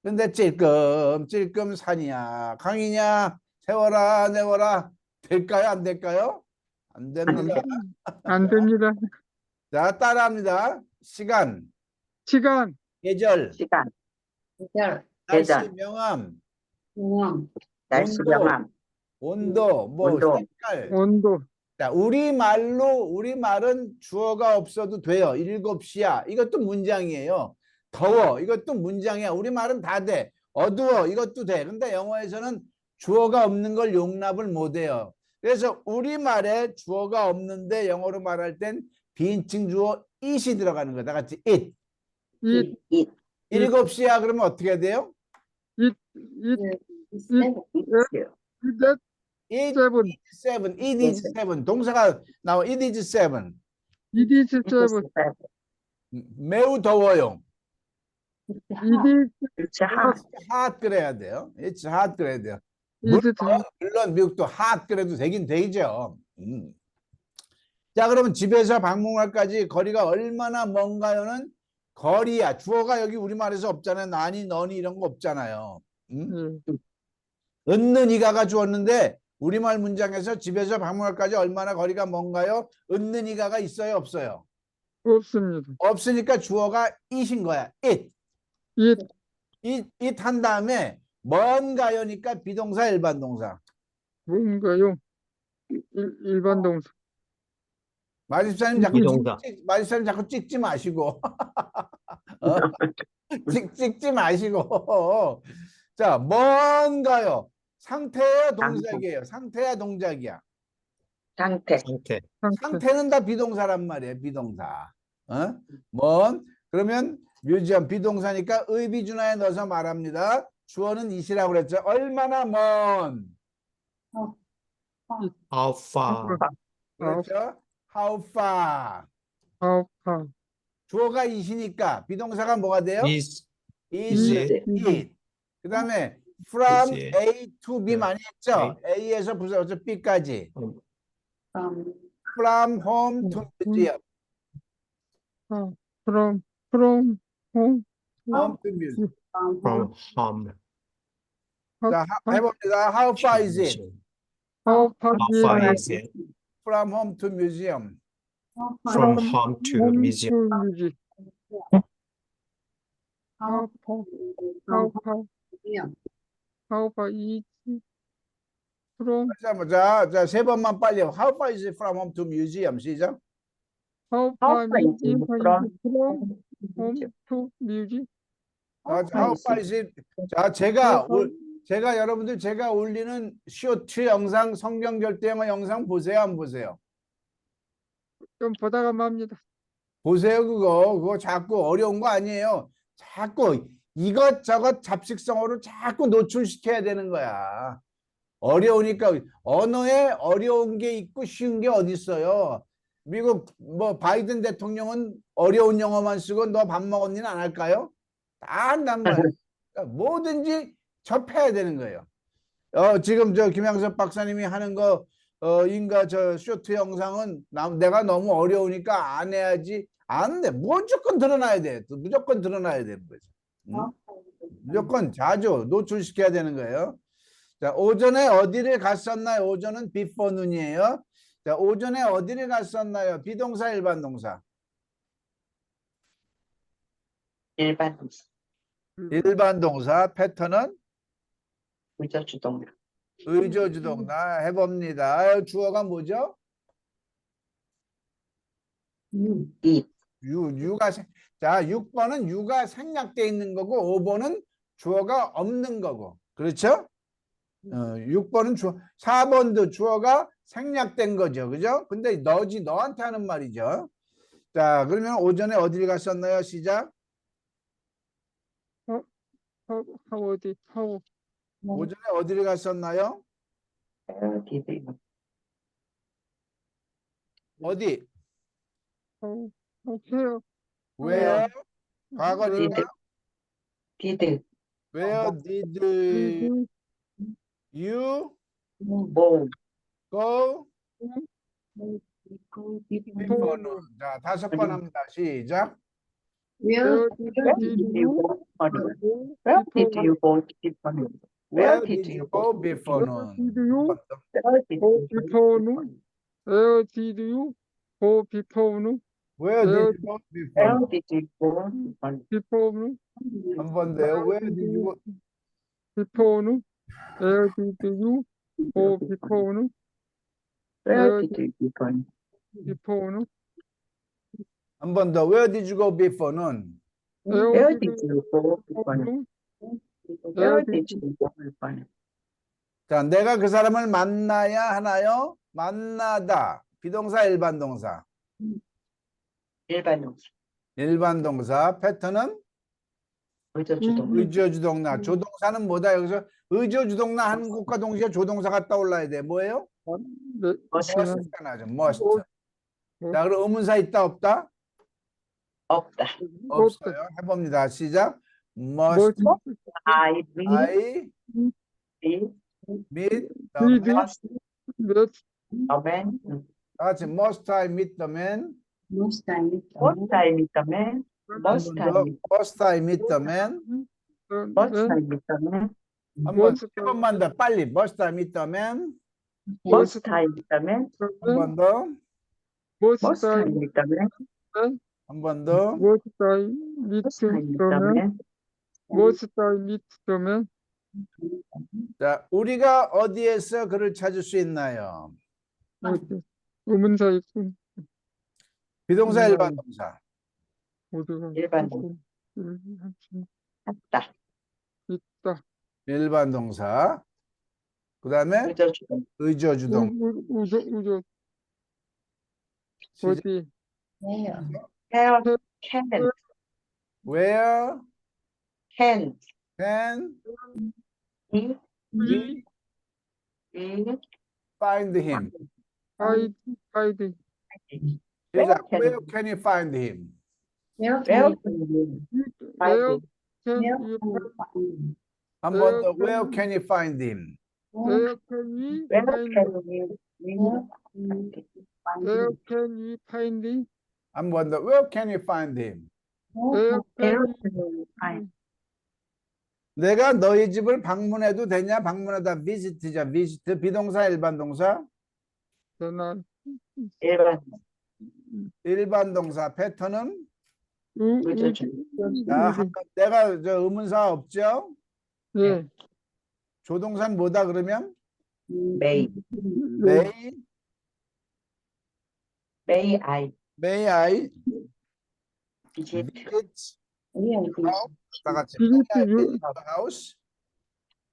근데 찔끔 산이야. 강이냐, 세워라, 내워라. 될까요? 안 될까요? 안 됩니다. 안 됩니다. 자, 따라합니다. 시간, 시간, 계절, 시간, 계절, 날씨, 계절. 명암, 명함, 날씨 온도. 명함, 온도, 온도. 색깔. 온도, 자, 우리말은 주어가 없어도 돼요. 7시야. 이것도 문장이에요. 더워. 이것도 문장이야. 우리말은 다 돼. 어두워. 이것도 돼. 근데 영어에서는 주어가 없는 걸 용납을 못 해요. 그래서 우리말에 주어가 없는데 영어로 말할 땐 비인칭 주어 it이 들어가는 거다. 같이 it. it, 7시야. 그러면 어떻게 돼요? it, seven, that, It seven, is 7. It is 7. 동사가 나와. It is 7. it is seven, 매우 더워요. it is, It's hot. hot 그래야 돼요. It's hot 그래야 돼요. it is, 물론 미국도 hot 그래도 되긴 되죠. 자, 그러면 집에서 박물관까지 거리가 얼마나 먼가요는 거리야. 주어가 여기 우리말에서 없잖아요. 나니, 너니 이런 거 없잖아요. 응? 예. 은는 이가가 주었는데 우리말 문장에서 집에서 박물관까지 얼마나 거리가 먼가요? 은는 이가가 있어요, 없어요? 없습니다. 없으니까 주어가 it인 거야. it. it 한 다음에 먼가요니까 비동사 일반 동사. 뭔가요? 일반 동사. 마집사님 자꾸 비동사. 마집사님 자꾸 찍지 마시고 어? 찍지 마시고 자, 뭔가요? 상태예요, 동작이에요? 상태야, 동작이야? 상태. 상태. 상태는 다 비동사란 말이에요. 비동사. 먼 그러면 뮤지엄 비동사니까 의비준화에 넣어서 말합니다. 주어는 it이라고 그랬죠. 얼마나 먼? How far? 그렇죠. How far? 아파. 주어가 it이니까 비동사가 뭐가 돼요? Is is it. 그 다음에 from is it. A to B 많이 했죠. A에서 부서져서 B까지. From home to museum. from home. Home to museum. from home. 자, 해봅니다. How far is it? How far How far is it From home to museum. from home to museum? How far is from 자, 세 번만 빨리. How far is it from home to museum? 시작. how far is it from home to museum? 자, how far is it? 자, 제가 여러분들 제가 올리는 쇼트 영상, 성경 절대영어 영상 보세요, 안 보세요? 좀 보다가 맙니다. 보세요, 그거 자꾸 어려운 거 아니에요. 자꾸 이것저것 잡식성어로 자꾸 노출시켜야 되는 거야. 어려우니까 언어에 어려운 게 있고 쉬운 게 어디 있어요? 미국 뭐 바이든 대통령은 어려운 영어만 쓰고 너 밥 먹었니는 안 할까요? 다 한단 말이야. 그러니까 뭐든지 접해야 되는 거예요. 지금 저 김양섭 박사님이 하는 거 인가 저 쇼트 영상은 내가 너무 어려우니까 안 해야지. 안 돼. 무조건 드러나야 돼. 무조건 드러나야 되는 거죠. 응? 무조건 자주 노출시켜야 되는 거예요. 자, 오전에 어디를 갔었나요? 오전은 before noon이에요. 자, 오전에 어디를 갔었나요? 비동사, 일반 동사. 일반 동사. 일반 동사 패턴은 의조주동사. 의조주동사 해봅니다. 주어가 뭐죠? it. 자, 6번은 유가 생략되어 있는 거고 5번은 주어가 없는 거고. 그렇죠? 6번은 4번도 주어가 생략된 거죠. 그죠? 근데 너한테 하는 말이죠. 자, 그러면 오전에 어디를 갔었나요? 시작. 오전에 어디를 갔었나요? Where did you 어디? 오케이. Where? 과거니까. did Where did you go go before before noon? 자, 5번 합니다. 시작. Where did you go Where did you go before noon? Where did you go before noon? Where did you before noon? Where did you go before noon? Where did you go before Where noon? did you go Before noon? 한 번 더요. Where did you go? Before noon? Where did you go before noon? Where did you go Before noon? 한 번 더. Where did you go before noon? Where did you go before noon? Where did you go before noon? 자, 내가 그 사람을 만나야 하나요? 만나다. 비동사, 일반 동사. 일반 동사. 일반 동사 패턴은 의조주동사. 의조주동사. 조동사는 뭐다? 여기서 의조주동사 하는 것과 동시에 조동사가 떠올라야 돼. 뭐예요? must가 나죠. must. 자, 그럼 의문사 있다 없다? 없다. 없어요. 해봅니다. 시작. must I I will meet must 몇 a man 다 같이 must I meet the man? Most I meet the Most man. I meet the man. Most I 더, meet must I meet the man? Most I meet the man. 한번 Must 세 번만 더 빨리. Must I meet the man? Most I meet the man. 한 번 더. Most I meet the man. 한 번 더. Most I meet Most I meet the the man. man. Most I meet the man. 자, 우리가 어디에서 그를 찾을 수 있나요? 어디? 의문사 있고 비동사 음. 일반 동사. 어디가 일반 있고, 했다. 있다. 일반 동사. 그다음에 의저주동. 의조주동. 우저 시작. 어디? Where? Hair can. Where Can. can We. we We. find him? 하이드 시작. can Where can you find him? Where Where can can we where find can it? you you find him? 한 번 더. Where can you find him? where can we Where find can we where can we find it? 한 번 더. Where can you find him? where Where can can we find? 내가 너희 집을 방문해도 되냐? 방문하다 visit이자 visit 비동사 일반 동사. 전화 일반. 일반 동사 패턴은 의저주동. 자, 내가 저 의문사 없죠? 예 조동사는 뭐다 그러면? May. May, May I may I visit visit Where is house? 다 같이 visit may I you- visit your house?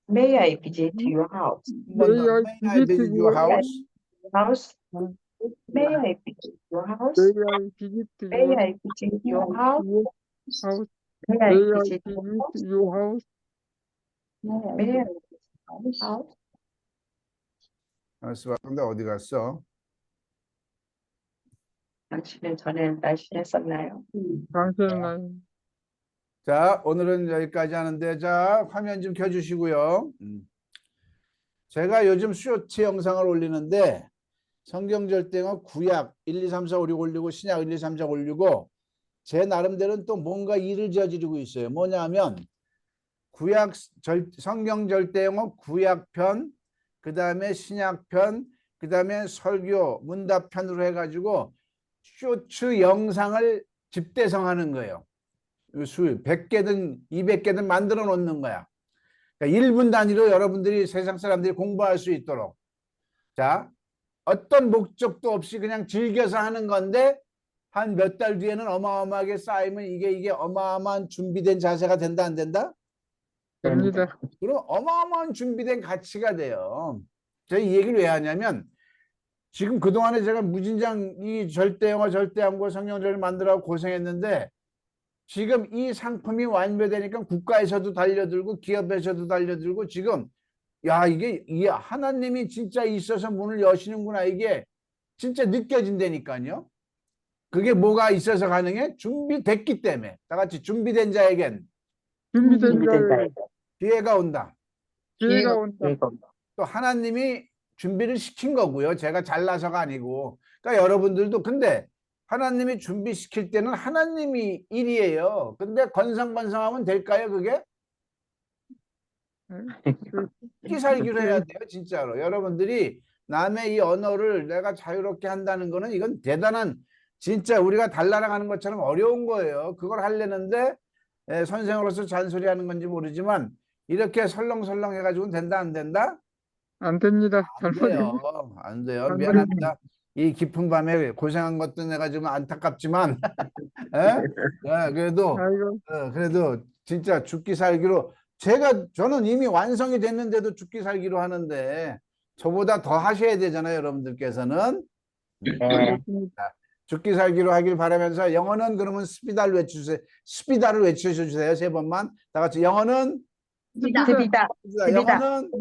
May I visit your house? 한 번 더. May I May I visit visit your your house? House? May I visit your house? may I visit May your I visit your house? house May I may I visit your house? visit your house May I visit your house? 알았어. 근데 어디 갔어? 당신은 전에 날씬했었나요? 당신은 자, 오늘은 여기까지 하는데, 자, 화면 좀 켜주시고요. 제가 요즘 쇼츠 영상을 올리는데, 성경절대어 구약 1, 2, 3, 4, 5, 6 올리고, 신약 1, 2, 3, 4 올리고, 제 나름대로는 또 뭔가 일을 저지르고 있어요. 뭐냐면, 성경절대영어 구약편, 그 다음에 신약편, 그 다음에 설교, 문답편으로 해가지고, 쇼츠 영상을 집대성하는 거예요. 수 100개든 200개든 만들어 놓는 거야. 그러니까 1분 단위로 여러분들이 세상 사람들이 공부할 수 있도록. 자, 어떤 목적도 없이 그냥 즐겨서 하는 건데 한 몇 달 뒤에는 어마어마하게 쌓이면 이게 어마어마한 준비된 자세가 된다 안 된다? 됩니다. 그럼 어마어마한 준비된 가치가 돼요. 제가 이 얘기를 왜 하냐면 지금 그동안에 제가 무진장 이 절대영어 절대함고 성경절을 만들라고 고생했는데 지금 이 상품이 완료되니까 국가에서도 달려들고 기업에서도 달려들고 지금 야 이게 하나님이 진짜 있어서 문을 여시는구나 이게 진짜 느껴진다니까요. 그게 뭐가 있어서 가능해? 준비됐기 때문에. 다 같이 준비된 자에겐 준비된 자에게 기회가 온다. 기회가 온다. 또 하나님이 준비를 시킨 거고요. 제가 잘나서가 아니고. 그러니까 여러분들도 근데 하나님이 준비시킬 때는 하나님이 일이에요. 근데 건성건성하면 될까요, 그게? 죽기 살기로 해야 돼요, 진짜로. 여러분들이 남의 이 언어를 내가 자유롭게 한다는 거는 이건 대단한 진짜 우리가 달나라가는 것처럼 어려운 거예요. 그걸 하려는데 선생으로서 잔소리하는 건지 모르지만 이렇게 설렁설렁 해가지고는 된다, 안 된다? 안 됩니다. 안 돼요. 안 돼요. 미안합니다. 이 깊은 밤에 고생한 것도 내가 좀 안타깝지만 그래도 아이고 그래도 진짜 죽기 살기로 저는 이미 완성이 됐는데도 죽기 살기로 하는데 저보다 더 하셔야 되잖아요, 여러분들께서는. 죽기 살기로 하길 바라면서 영어는 그러면 스피다를 외쳐주세요. 스피다를 외쳐주세요. 3번만. 다 같이 영어는 스비다. 스비다. 영어는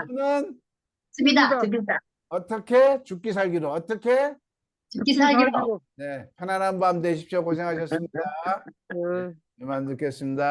영어는 스비다. 어떻게 죽기 살기로 어떻게 죽기 살기로. 네 편안한 밤 되십시오. 고생하셨습니다. 네. 이만 듣겠습니다.